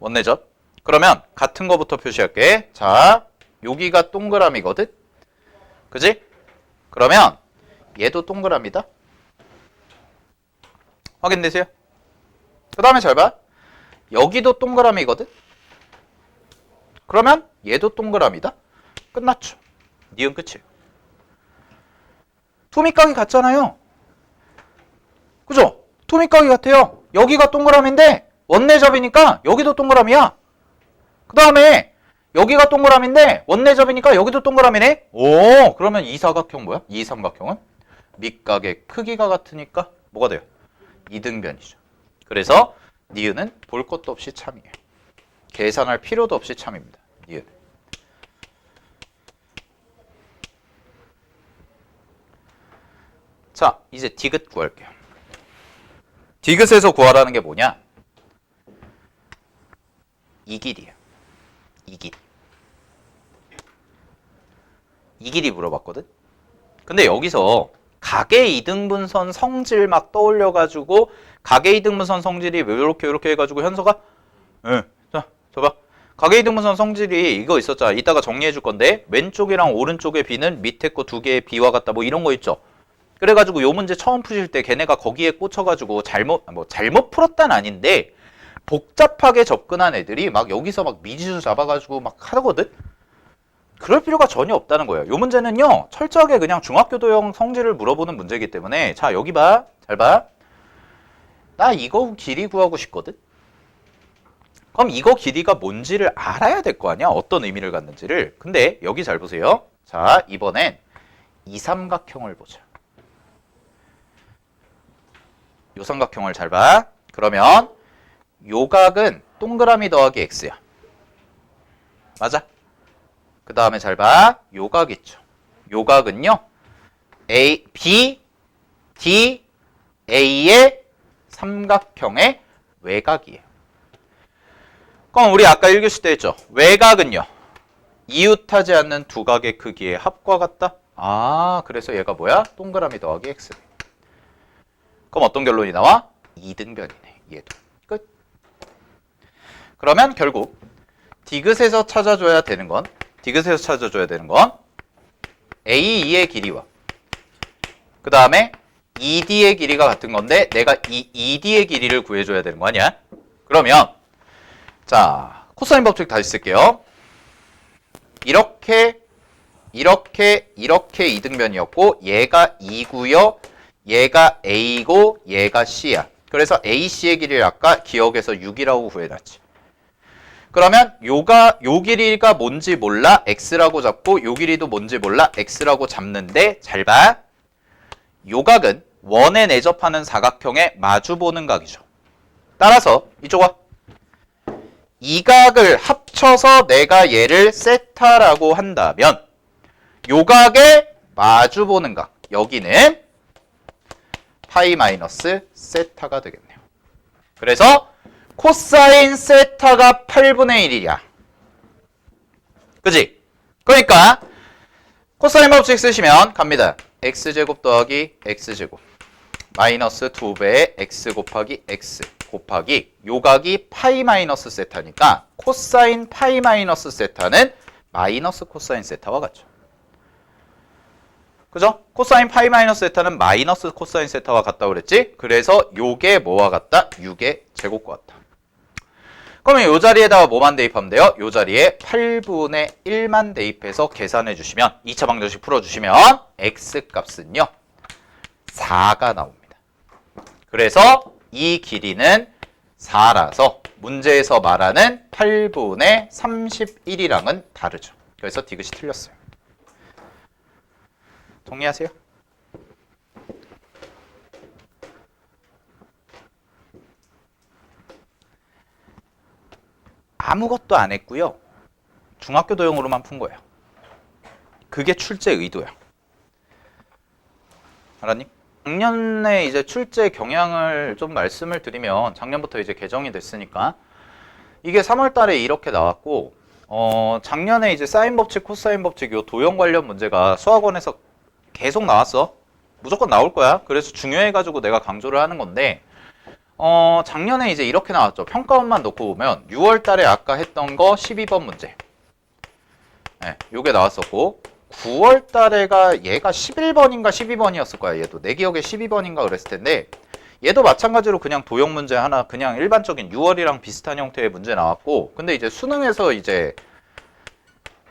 원내점. 그러면 같은 거부터 표시할게. 자, 여기가 동그라미거든? 그지? 그러면 얘도 동그라미다. 확인되세요? 그 다음에 잘 봐. 여기도 동그라미거든? 그러면 얘도 동그라미다. 끝났죠. 니은 끝이에요. 투미각이 같잖아요. 그죠? 투미각이 같아요. 여기가 동그라미인데 원내접이니까 여기도 동그라미야. 그 다음에 여기가 동그라미인데 원내접이니까 여기도 동그라미네. 오, 그러면 이 사각형 뭐야? 이 삼각형은 밑각의 크기가 같으니까 뭐가 돼요? 이등변이죠. 그래서 니은은 볼 것도 없이 참이에요. 계산할 필요도 없이 참입니다. 니은. 자, 이제 디귿 구할게요. 디귿에서 구하라는 게 뭐냐? 이 길이에요. 이 길이. 이 길이 물어봤거든? 근데 여기서 각의 이등분선 성질 막 떠올려가지고 각의 이등분선 성질이 이렇게 해가지고 현서가 자, 봐봐. 각의 이등분선 성질이 이거 있었잖아. 이따가 정리해 줄 건데 왼쪽이랑 오른쪽의 비는 밑에 거 두 개의 비와 같다 뭐 이런 거 있죠. 그래가지고 요 문제 처음 푸실 때 걔네가 거기에 꽂혀가지고 잘못 풀었단 아닌데 복잡하게 접근한 애들이 막 여기서 막 미지수 잡아가지고 막 하거든? 그럴 필요가 전혀 없다는 거예요. 요 문제는요, 철저하게 그냥 중학교도형 성질을 물어보는 문제이기 때문에, 자, 여기 봐. 잘 봐. 나 이거 길이 구하고 싶거든? 그럼 이거 길이가 뭔지를 알아야 될 거 아니야? 어떤 의미를 갖는지를. 근데 여기 잘 보세요. 자, 이번엔 이 삼각형을 보자. 요 삼각형을 잘 봐. 그러면 요 각은 동그라미 더하기 x야. 맞아? 그 다음에 잘 봐. 요 각 있죠. 요 각은요. A, B, D, A의 삼각형의 외곽이에요. 그럼 우리 아까 1교시 때 했죠. 외곽은요. 이웃하지 않는 두 각의 크기의 합과 같다. 아, 그래서 얘가 뭐야? 동그라미 더하기 x. 그럼 어떤 결론이 나와? 이등변이네. 얘도. 끝. 그러면 결국 디귿에서 찾아줘야 되는 건 AE의 길이와 그 다음에 ED의 길이가 같은 건데 내가 이 ED의 길이를 구해줘야 되는 거 아니야? 그러면 자, 코사인 법칙 다시 쓸게요. 이렇게 이등변이었고 얘가 2고요. 얘가 A고 얘가 C야. 그래서 AC의 길이를 아까 기억에서 6이라고 구해놨지. 그러면 요 길이가 뭔지 몰라 X라고 잡고 요 길이도 뭔지 몰라 X라고 잡는데 잘 봐. 요 각은 원에 내접하는 사각형에 마주보는 각이죠. 따라서 이쪽 와. 이 각을 합쳐서 내가 얘를 세타라고 한다면 요 각에 마주보는 각 여기는 파이 마이너스 세타가 되겠네요. 그래서 코사인 세타가 8분의 1이야. 그지? 그러니까 코사인 법칙 쓰시면 갑니다. x제곱 더하기 x제곱 마이너스 2배의 x 곱하기 x 곱하기 요각이 파이 마이너스 세타니까 코사인 파이 마이너스 세타는 마이너스 코사인 세타와 같죠. 그죠? 코사인 파이 마이너스 세타는 마이너스 코사인 세타와 같다고 그랬지? 그래서 요게 뭐와 같다? 6의 제곱과 같다. 그러면 이 자리에다가 뭐만 대입하면 돼요? 이 자리에 8분의 1만 대입해서 계산해 주시면 2차 방정식 풀어주시면 x값은요 4가 나옵니다. 그래서 이 길이는 4라서 문제에서 말하는 8분의 31이랑은 다르죠. 그래서 디귿이 틀렸어요. 정리하세요. 아무것도 안 했고요. 중학교 도형으로만 푼 거예요. 그게 출제 의도야. 알았니? 작년에 이제 출제 경향을 좀 말씀을 드리면 작년부터 이제 개정이 됐으니까 이게 3월 달에 이렇게 나왔고 작년에 이제 사인 법칙, 코사인 법칙 요 도형 관련 문제가 수학원에서 계속 나왔어. 무조건 나올 거야. 그래서 중요해가지고 내가 강조를 하는 건데 작년에 이제 이렇게 나왔죠. 평가원만 놓고 보면 6월 달에 아까 했던 거 12번 문제. 네, 요게 나왔었고 9월 달에가 얘가 11번인가 12번이었을 거야. 얘도 내 기억에 12번인가 그랬을 텐데 얘도 마찬가지로 그냥 도형 문제 하나 그냥 일반적인 6월이랑 비슷한 형태의 문제 나왔고 근데 이제 수능에서 이제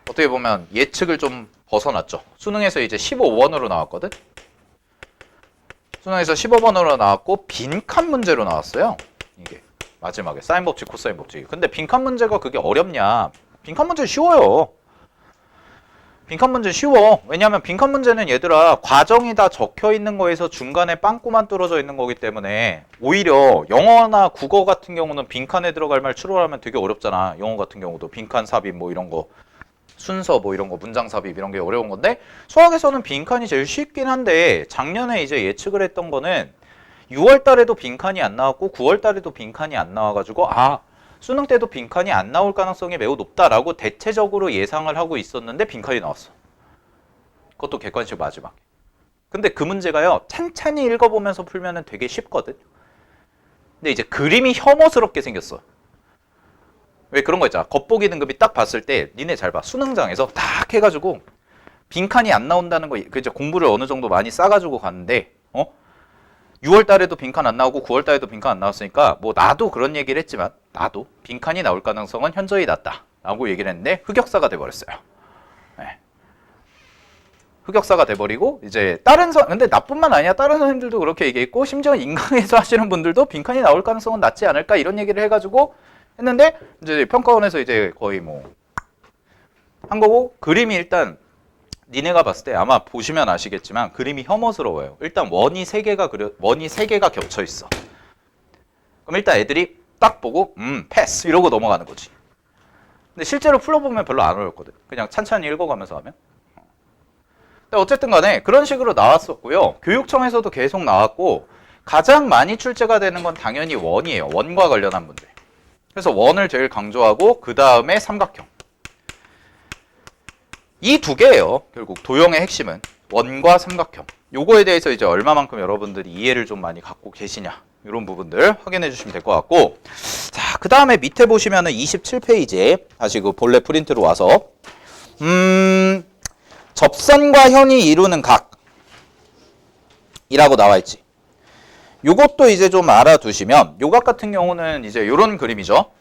어떻게 보면 예측을 좀 벗어났죠. 수능에서 이제 15번으로 나왔거든. 수능에서 15번으로 나왔고 빈칸 문제로 나왔어요. 이게 마지막에 사인 법칙, 코사인 법칙. 근데 빈칸 문제가 그게 어렵냐? 빈칸 문제 쉬워요. 빈칸 문제 쉬워. 왜냐하면 빈칸 문제는 얘들아 과정이 다 적혀 있는 거에서 중간에 빵꾸만 뚫어져 있는 거기 때문에 오히려 영어나 국어 같은 경우는 빈칸에 들어갈 말 추론하면 되게 어렵잖아. 영어 같은 경우도 빈칸 삽입 뭐 이런 거 순서 뭐 이런 거 문장 삽입 이런 게 어려운 건데 수학에서는 빈칸이 제일 쉽긴 한데 작년에 이제 예측을 했던 거는 6월 달에도 빈칸이 안 나왔고 9월 달에도 빈칸이 안 나와가지고 수능 때도 빈칸이 안 나올 가능성이 매우 높다라고 대체적으로 예상을 하고 있었는데 빈칸이 나왔어. 그것도 객관식 마지막에. 근데 그 문제가요. 찬찬히 읽어보면서 풀면은 되게 쉽거든. 근데 이제 그림이 혐오스럽게 생겼어. 왜 그런 거 있잖아. 겉보기 등급이 딱 봤을 때 니네 잘 봐. 수능장에서 딱 해가지고 빈칸이 안 나온다는 거 이제 공부를 어느 정도 많이 싸가지고 갔는데 6월 달에도 빈칸 안 나오고 9월 달에도 빈칸 안 나왔으니까 뭐 나도 그런 얘기를 했지만 나도 빈칸이 나올 가능성은 현저히 낮다 라고 얘기를 했는데 흑역사가 돼버렸어요. 네. 흑역사가 돼버리고 이제 근데 나뿐만 아니야. 다른 선생님들도 그렇게 얘기했고 심지어 인강에서 하시는 분들도 빈칸이 나올 가능성은 낮지 않을까 이런 얘기를 해가지고 했는데 이제 평가원에서 이제 거의 뭐 한 거고 그림이 일단 니네가 봤을 때 아마 보시면 아시겠지만 그림이 혐오스러워요. 일단 원이 3개가 겹쳐 있어. 그럼 일단 애들이 딱 보고 패스 이러고 넘어가는 거지. 근데 실제로 풀어보면 별로 안 어렵거든. 그냥 찬찬히 읽어가면서 하면. 근데 어쨌든 간에 그런 식으로 나왔었고요. 교육청에서도 계속 나왔고 가장 많이 출제가 되는 건 당연히 원이에요. 원과 관련한 문제. 그래서 원을 제일 강조하고 그 다음에 삼각형. 이 두 개예요. 결국 도형의 핵심은 원과 삼각형. 요거에 대해서 이제 얼마만큼 여러분들이 이해를 좀 많이 갖고 계시냐 이런 부분들 확인해 주시면 될 것 같고 자, 그 다음에 밑에 보시면은 27페이지에 다시 그 본래 프린트로 와서 접선과 현이 이루는 각이라고 나와 있지. 요것도 이제 좀 알아두시면 요각 같은 경우는 이제 요런 그림이죠.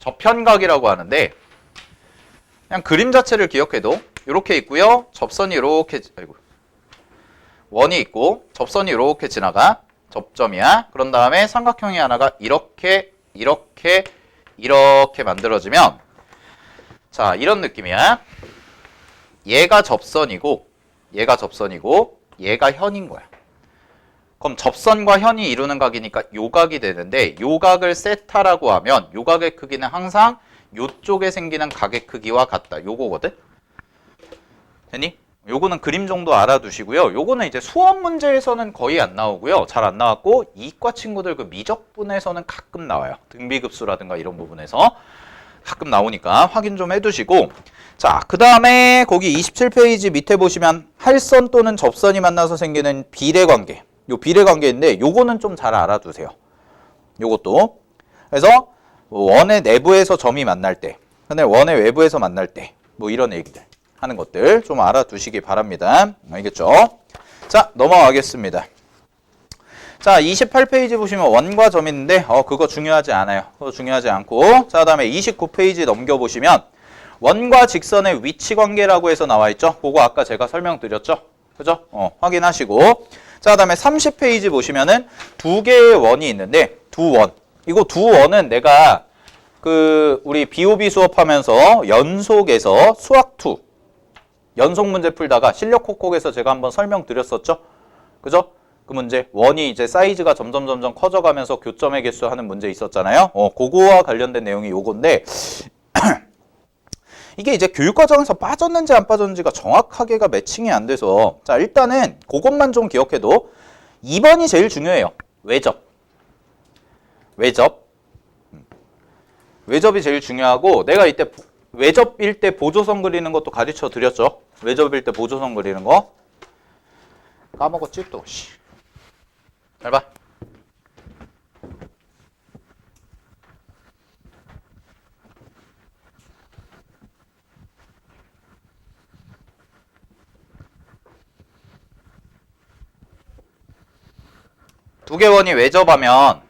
접현각이라고 하는데 그냥 그림 자체를 기억해도 이렇게 있고요. 접선이 이렇게 원이 있고 접선이 이렇게 지나가 접점이야. 그런 다음에 삼각형이 하나가 이렇게 만들어지면 자 이런 느낌이야. 얘가 접선이고 얘가 현인 거야. 그럼 접선과 현이 이루는 각이니까 요 각이 되는데 요 각을 세타라고 하면 요 각의 크기는 항상 요쪽에 생기는 각의 크기와 같다. 요거거든. 됐니? 요거는 그림 정도 알아두시고요. 요거는 이제 수업 문제에서는 거의 안 나오고요. 잘 안 나왔고 이과 친구들 그 미적분에서는 가끔 나와요. 등비급수라든가 이런 부분에서 가끔 나오니까 확인 좀 해두시고 자, 그 다음에 거기 27페이지 밑에 보시면 할선 또는 접선이 만나서 생기는 비례관계. 요 비례관계인데 요거는 좀 잘 알아두세요. 요것도. 그래서 원의 내부에서 점이 만날 때, 근데 원의 외부에서 만날 때, 뭐 이런 얘기들 하는 것들 좀 알아두시기 바랍니다. 알겠죠? 자, 넘어가겠습니다. 자, 28페이지 보시면 원과 점이 있는데 그거 중요하지 않아요. 그거 중요하지 않고, 자, 그다음에 29페이지 넘겨보시면 원과 직선의 위치 관계라고 해서 나와 있죠. 그거 아까 제가 설명드렸죠. 그죠? 확인하시고, 자, 그다음에 30페이지 보시면은 두 개의 원이 있는데 두 원. 이거 두 원은 내가 우리 BOB 수업하면서 연속에서 수학2 연속 문제 풀다가 실력 콕콕에서 제가 한번 설명드렸었죠. 그죠? 그 문제 원이 이제 사이즈가 점점 커져가면서 교점의 개수 하는 문제 있었잖아요. 그거와 관련된 내용이 요건데 이게 이제 교육과정에서 빠졌는지 안 빠졌는지가 정확하게가 매칭이 안 돼서, 자, 일단은 그것만 좀 기억해도 2번이 제일 중요해요. 외접이 제일 중요하고, 내가 이때 외접일 때 보조선 그리는 것도 가르쳐 드렸죠. 외접일 때 보조선 그리는 거. 까먹었지 또. 잘 봐. 두 개 원이 외접하면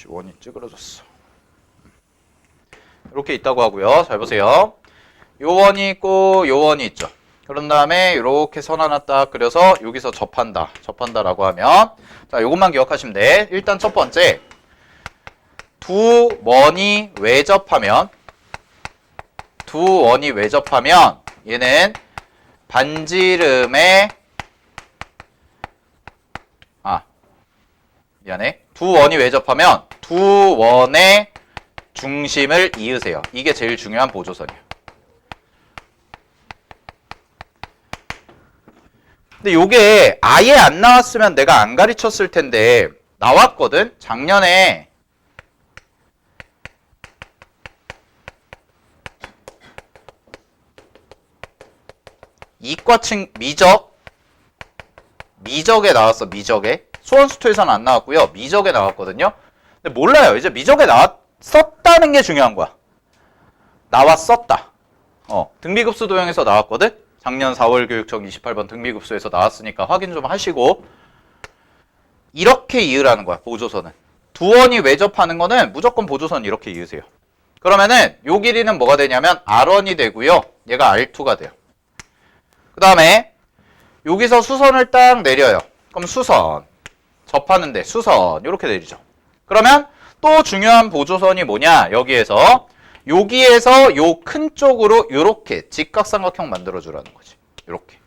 원이 찌그러졌어. 이렇게 있다고 하고요. 잘 보세요. 요 원이 있고 요 원이 있죠. 그런 다음에 이렇게 선 하나 딱 그려서 여기서 접한다라고 하면, 자, 요것만 기억하시면 돼. 일단 첫 번째, 두 원이 외접하면 얘는 반지름의 두 원이 외접하면 두 원의 중심을 이으세요. 이게 제일 중요한 보조선이에요. 근데 요게 아예 안 나왔으면 내가 안 가르쳤을 텐데 나왔거든. 작년에 이과층 미적에 나왔어. 미적에. 수원수투에서는 안 나왔고요. 미적에 나왔거든요. 근데 몰라요. 이제 미적에 나왔었다는 게 중요한 거야. 나왔었다. 등비급수 도형에서 나왔거든. 작년 4월 교육청 28번 등비급수에서 나왔으니까 확인 좀 하시고, 이렇게 이으라는 거야. 보조선은. 두 원이 외접하는 거는 무조건 보조선 이렇게 이으세요. 그러면은 요 길이는 뭐가 되냐면 R1이 되고요. 얘가 R2가 돼요. 그 다음에 여기서 수선을 딱 내려요. 그럼 수선 접하는데 수선 이렇게 내리죠. 그러면 또 중요한 보조선이 뭐냐, 여기에서 요 큰 쪽으로 요렇게 직각삼각형 만들어 주라는 거지. 요렇게.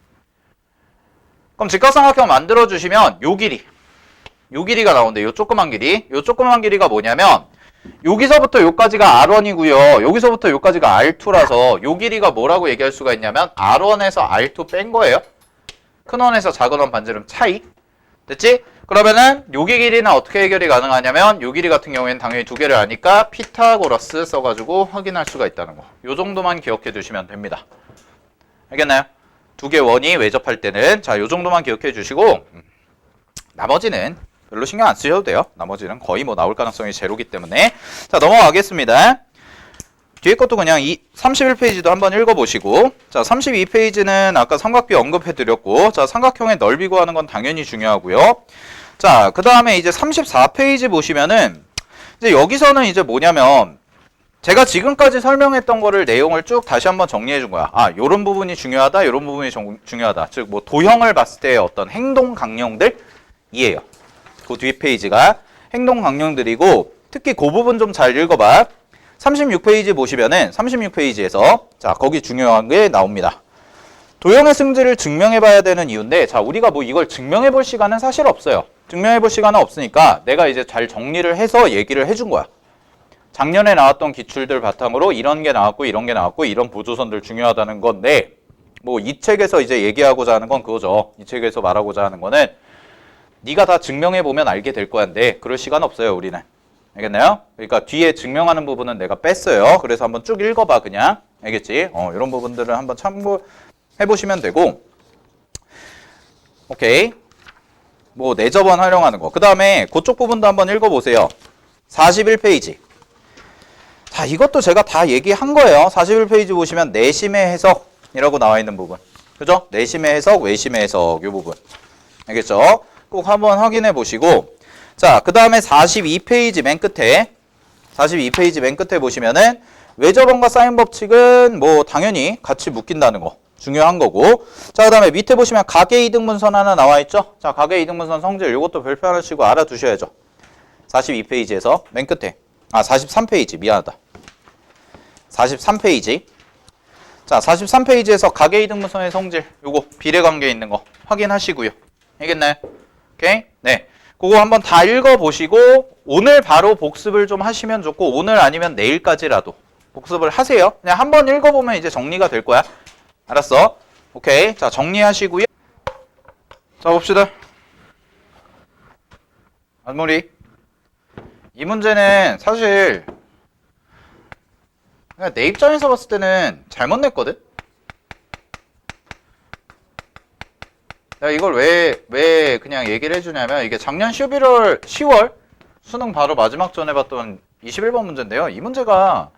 그럼 직각삼각형 만들어 주시면 요 길이가 나오는데 요 조그만 길이가 뭐냐면 여기서부터 요까지가 R1이고요. 여기서부터 요까지가 R2라서 요 길이가 뭐라고 얘기할 수가 있냐면 R1에서 R2 뺀 거예요. 큰 원에서 작은 원 반지름 차이. 됐지? 그러면은 요기 길이는 어떻게 해결이 가능하냐면 요 길이 같은 경우에는 당연히 두 개를 아니까 피타고라스 써가지고 확인할 수가 있다는 거. 요 정도만 기억해 두시면 됩니다. 알겠나요? 두 개 원이 외접할 때는 자, 요 정도만 기억해 주시고 나머지는 별로 신경 안 쓰셔도 돼요. 나머지는 거의 뭐 나올 가능성이 제로기 때문에. 자, 넘어가겠습니다. 뒤에 것도 그냥 31페이지도 한번 읽어보시고, 자, 32페이지는 아까 삼각비 언급해드렸고, 자, 삼각형의 넓이 구하는 건 당연히 중요하고요. 자, 그 다음에 이제 34페이지 보시면은 이제 여기서는 이제 뭐냐면 제가 지금까지 설명했던 거를 내용을 쭉 다시 한번 정리해 준 거야. 요런 부분이 중요하다, 요런 부분이 중요하다. 즉, 뭐 도형을 봤을 때 어떤 행동 강령들이에요. 그 뒤 페이지가 행동 강령들이고, 특히 그 부분 좀 잘 읽어봐. 36페이지 보시면은 36페이지에서 자, 거기 중요한 게 나옵니다. 도형의 승질을 증명해 봐야 되는 이유인데, 자, 우리가 뭐 이걸 증명해 볼 시간은 사실 없어요. 증명해 볼 시간은 없으니까 내가 이제 잘 정리를 해서 얘기를 해준 거야. 작년에 나왔던 기출들 바탕으로 이런 게 나왔고 이런 게 나왔고 이런 보조선들 중요하다는 건데, 뭐 이 책에서 이제 얘기하고자 하는 건 그거죠. 이 책에서 말하고자 하는 거는 네가 다 증명해 보면 알게 될 거야인데 그럴 시간 없어요, 우리는. 알겠나요? 그러니까 뒤에 증명하는 부분은 내가 뺐어요. 그래서 한번 쭉 읽어봐, 그냥. 알겠지? 이런 부분들을 한번 참고해 보시면 되고. 오케이. 뭐 내접원 활용하는 거. 그 다음에 그쪽 부분도 한번 읽어보세요. 41페이지. 자, 이것도 제가 다 얘기한 거예요. 41페이지 보시면 내심의 해석이라고 나와 있는 부분. 그죠? 내심의 해석, 외심의 해석 이 부분. 알겠죠? 꼭 한번 확인해 보시고 자, 그 다음에 42페이지 맨 끝에 42페이지 맨 끝에 보시면은 외접원과 사인 법칙은 뭐 당연히 같이 묶인다는 거 중요한 거고 자, 그 다음에 밑에 보시면 가계 이등분선 하나 나와 있죠? 자, 가계 이등분선 성질 이것도 별표 하나씩 알아두셔야죠. 42페이지에서 맨 끝에 43페이지 미안하다. 43페이지 자, 43페이지에서 가계 이등분선의 성질 요거 비례관계 있는 거 확인하시고요. 알겠나요? 오케이? 네. 그거 한번 다 읽어보시고 오늘 바로 복습을 좀 하시면 좋고 오늘 아니면 내일까지라도 복습을 하세요. 그냥 한번 읽어보면 이제 정리가 될 거야. 알았어? 오케이. 자, 정리하시고요. 자, 봅시다. 마무리. 이 문제는 사실 그냥 내 입장에서 봤을 때는 잘못 냈거든? 내가 이걸 왜 그냥 얘기를 해주냐면 이게 작년 10월 수능 바로 마지막 전에 봤던 21번 문제인데요. 이 문제가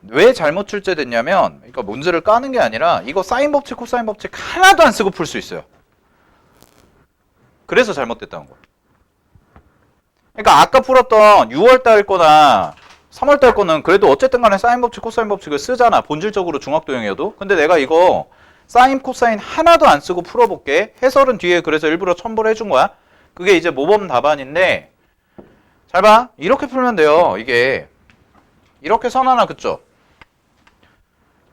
왜 잘못 출제됐냐면 그러니까 문제를 까는 게 아니라 이거 사인 법칙, 코사인 법칙 하나도 안 쓰고 풀 수 있어요. 그래서 잘못됐다는 거예요. 그러니까 아까 풀었던 6월달 거나 3월달 거는 그래도 어쨌든 간에 사인 법칙, 코사인 법칙을 쓰잖아. 본질적으로 중학도형이어도. 근데 내가 이거 사인, 코사인 하나도 안 쓰고 풀어볼게. 해설은 뒤에 그래서 일부러 첨부를 해준 거야. 그게 이제 모범 답안인데 잘 봐. 이렇게 풀면 돼요. 이게 이렇게 선 하나 긋죠.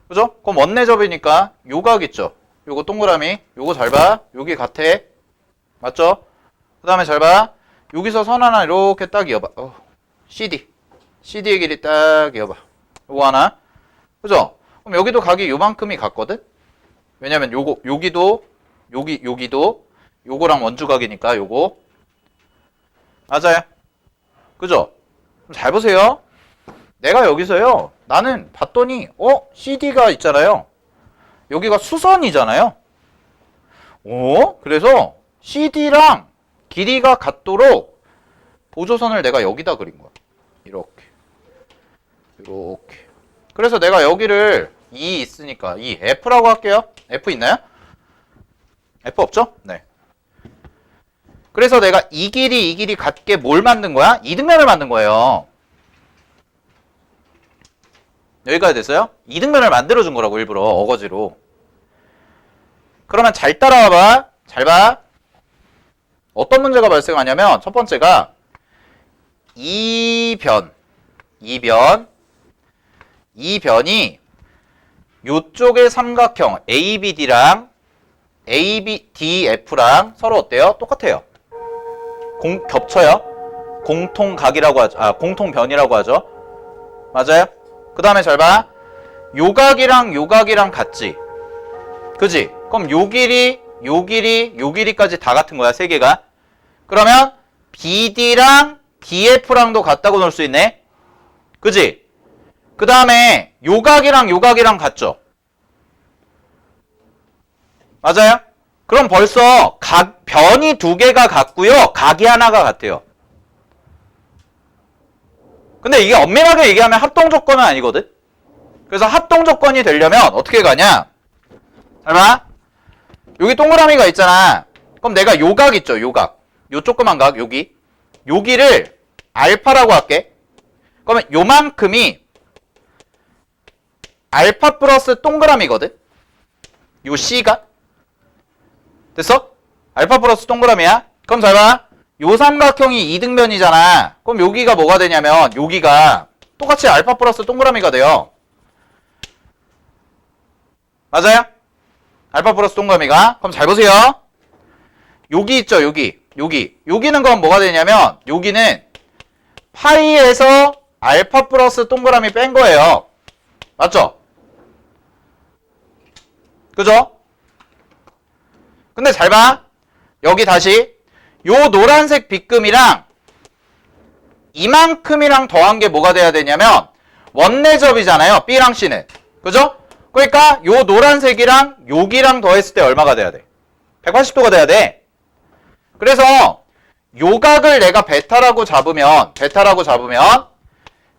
그죠? 그럼 원내접이니까 요각 있죠. 요거 동그라미. 요거 잘 봐. 여기 같아. 맞죠? 그 다음에 잘 봐. 여기서 선 하나 이렇게 딱 이어봐. CD의 길이 딱 이어봐. 요거 하나. 그죠? 그럼 여기도 각이 요만큼이 같거든? 왜냐면 요거, 여기도, 여기도, 요거랑 원주각이니까 요거. 맞아요. 그죠? 그럼 잘 보세요. 내가 여기서요. 나는 봤더니, CD가 있잖아요. 여기가 수선이잖아요. 그래서 CD랑 길이가 같도록 보조선을 내가 여기다 그린 거야. 이렇게. 그래서 내가 여기를 2 있으니까 이 F라고 할게요. F 있나요? F 없죠? 네. 그래서 내가 이 길이 같게 뭘 만든 거야? 이등면을 만든 거예요. 여기까지 됐어요? 이등면을 만들어준 거라고 일부러 어거지로. 그러면 잘 따라와봐. 잘 봐. 어떤 문제가 발생하냐면 첫 번째가 이 변이 요쪽의 삼각형 ABD랑 ABDF랑 서로 어때요? 똑같아요. 겹쳐요. 공통각이라고 하죠. 공통변이라고 하죠. 맞아요? 그 다음에 잘 봐. 요각이랑 같지? 그지? 그럼 요 길이까지 다 같은 거야. 세 개가. 그러면 BD랑 DF랑도 같다고 넣을 수 있네. 그지? 그 다음에 요각이랑 같죠? 맞아요? 그럼 벌써 변이 두 개가 같고요. 각이 하나가 같아요. 근데 이게 엄밀하게 얘기하면 합동조건은 아니거든? 그래서 합동조건이 되려면 어떻게 가냐? 잘 봐. 여기 동그라미가 있잖아. 그럼 내가 요각 있죠? 요각. 요 조그만 각, 여기를 알파라고 할게. 그러면 요만큼이 알파 플러스 동그라미거든? 요 C가? 됐어? 알파 플러스 동그라미야? 그럼 잘 봐. 요 삼각형이 이등변이잖아. 그럼 여기가 뭐가 되냐면 여기가 똑같이 알파 플러스 동그라미가 돼요. 맞아요? 알파 플러스 동그라미가. 그럼 잘 보세요. 여기 있죠? 여기는 그럼 뭐가 되냐면 여기는 파이에서 알파 플러스 동그라미 뺀 거예요. 맞죠? 그죠? 근데 잘 봐. 여기 다시 요 노란색 빗금이랑 이만큼이랑 더한 게 뭐가 돼야 되냐면 원내접이잖아요. B랑 C는. 그죠? 그러니까 요 노란색이랑 여기랑 더했을 때 얼마가 돼야 돼? 180도가 돼야 돼. 그래서 요각을 내가 베타라고 잡으면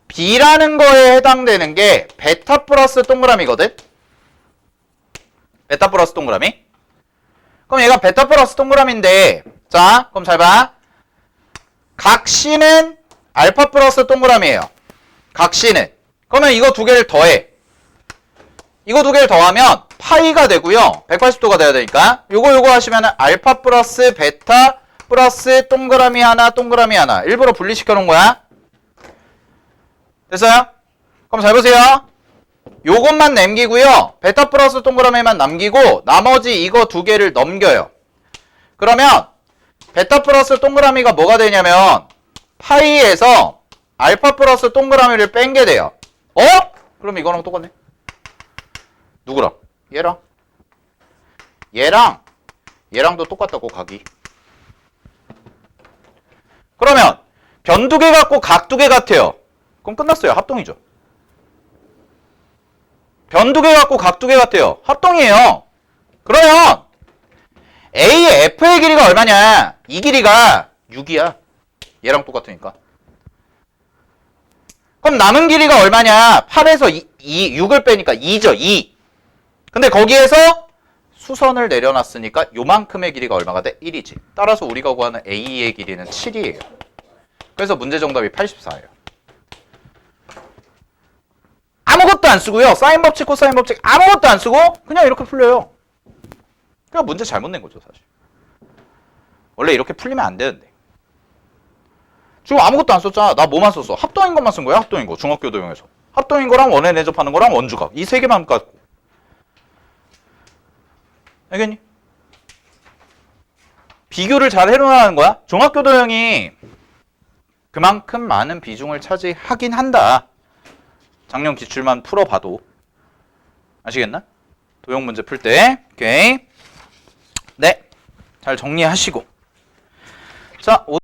B라는 거에 해당되는 게 베타 플러스 동그라미거든? 베타 플러스 동그라미? 그럼 얘가 베타 플러스 동그라미인데, 자, 그럼 잘 봐. 각 C는 알파 플러스 동그라미예요. 각 C는. 그러면 이거 두 개를 더해. 이거 두 개를 더하면 파이가 되고요. 180도가 돼야 되니까. 요거 하시면 알파 플러스 베타 플러스 동그라미 하나, 동그라미 하나. 일부러 분리시켜 놓은 거야. 됐어요? 그럼 잘 보세요. 요것만 남기고요. 베타 플러스 동그라미만 남기고 나머지 이거 두 개를 넘겨요. 그러면 베타 플러스 동그라미가 뭐가 되냐면 파이에서 알파 플러스 동그라미를 뺀 게 돼요. 어? 그럼 이거랑 똑같네. 누구랑? 얘랑. 얘랑도 똑같다고 각이. 그러면 변 두 개 같고 각 두 개 같아요. 그럼 끝났어요. 합동이죠. 변 두 개 같고 각 두 개 같아요. 합동이에요. 그러면 A의 F의 길이가 얼마냐? 이 길이가 6이야. 얘랑 똑같으니까. 그럼 남은 길이가 얼마냐? 8에서 6을 빼니까 2죠. 2. 근데 거기에서 수선을 내려놨으니까 요만큼의 길이가 얼마가 돼? 1이지. 따라서 우리가 구하는 A의 길이는 7이에요. 그래서 문제 정답이 84예요. 아무것도 안 쓰고요. 사인 법칙, 코사인 법칙 아무것도 안 쓰고 그냥 이렇게 풀려요. 그냥 문제 잘못 낸 거죠, 사실. 원래 이렇게 풀리면 안 되는데. 지금 아무것도 안 썼잖아. 나 뭐만 썼어? 합동인 것만 쓴 거야, 합동인 거. 중학교 도형에서. 합동인 거랑 원에 내접하는 거랑 원주각. 이 세 개만 갖고. 알겠니? 비교를 잘 해놓으라는 거야. 중학교 도형이 그만큼 많은 비중을 차지하긴 한다. 작년 기출만 풀어봐도. 아시겠나? 도형 문제 풀 때. 오케이. 네. 잘 정리하시고. 자,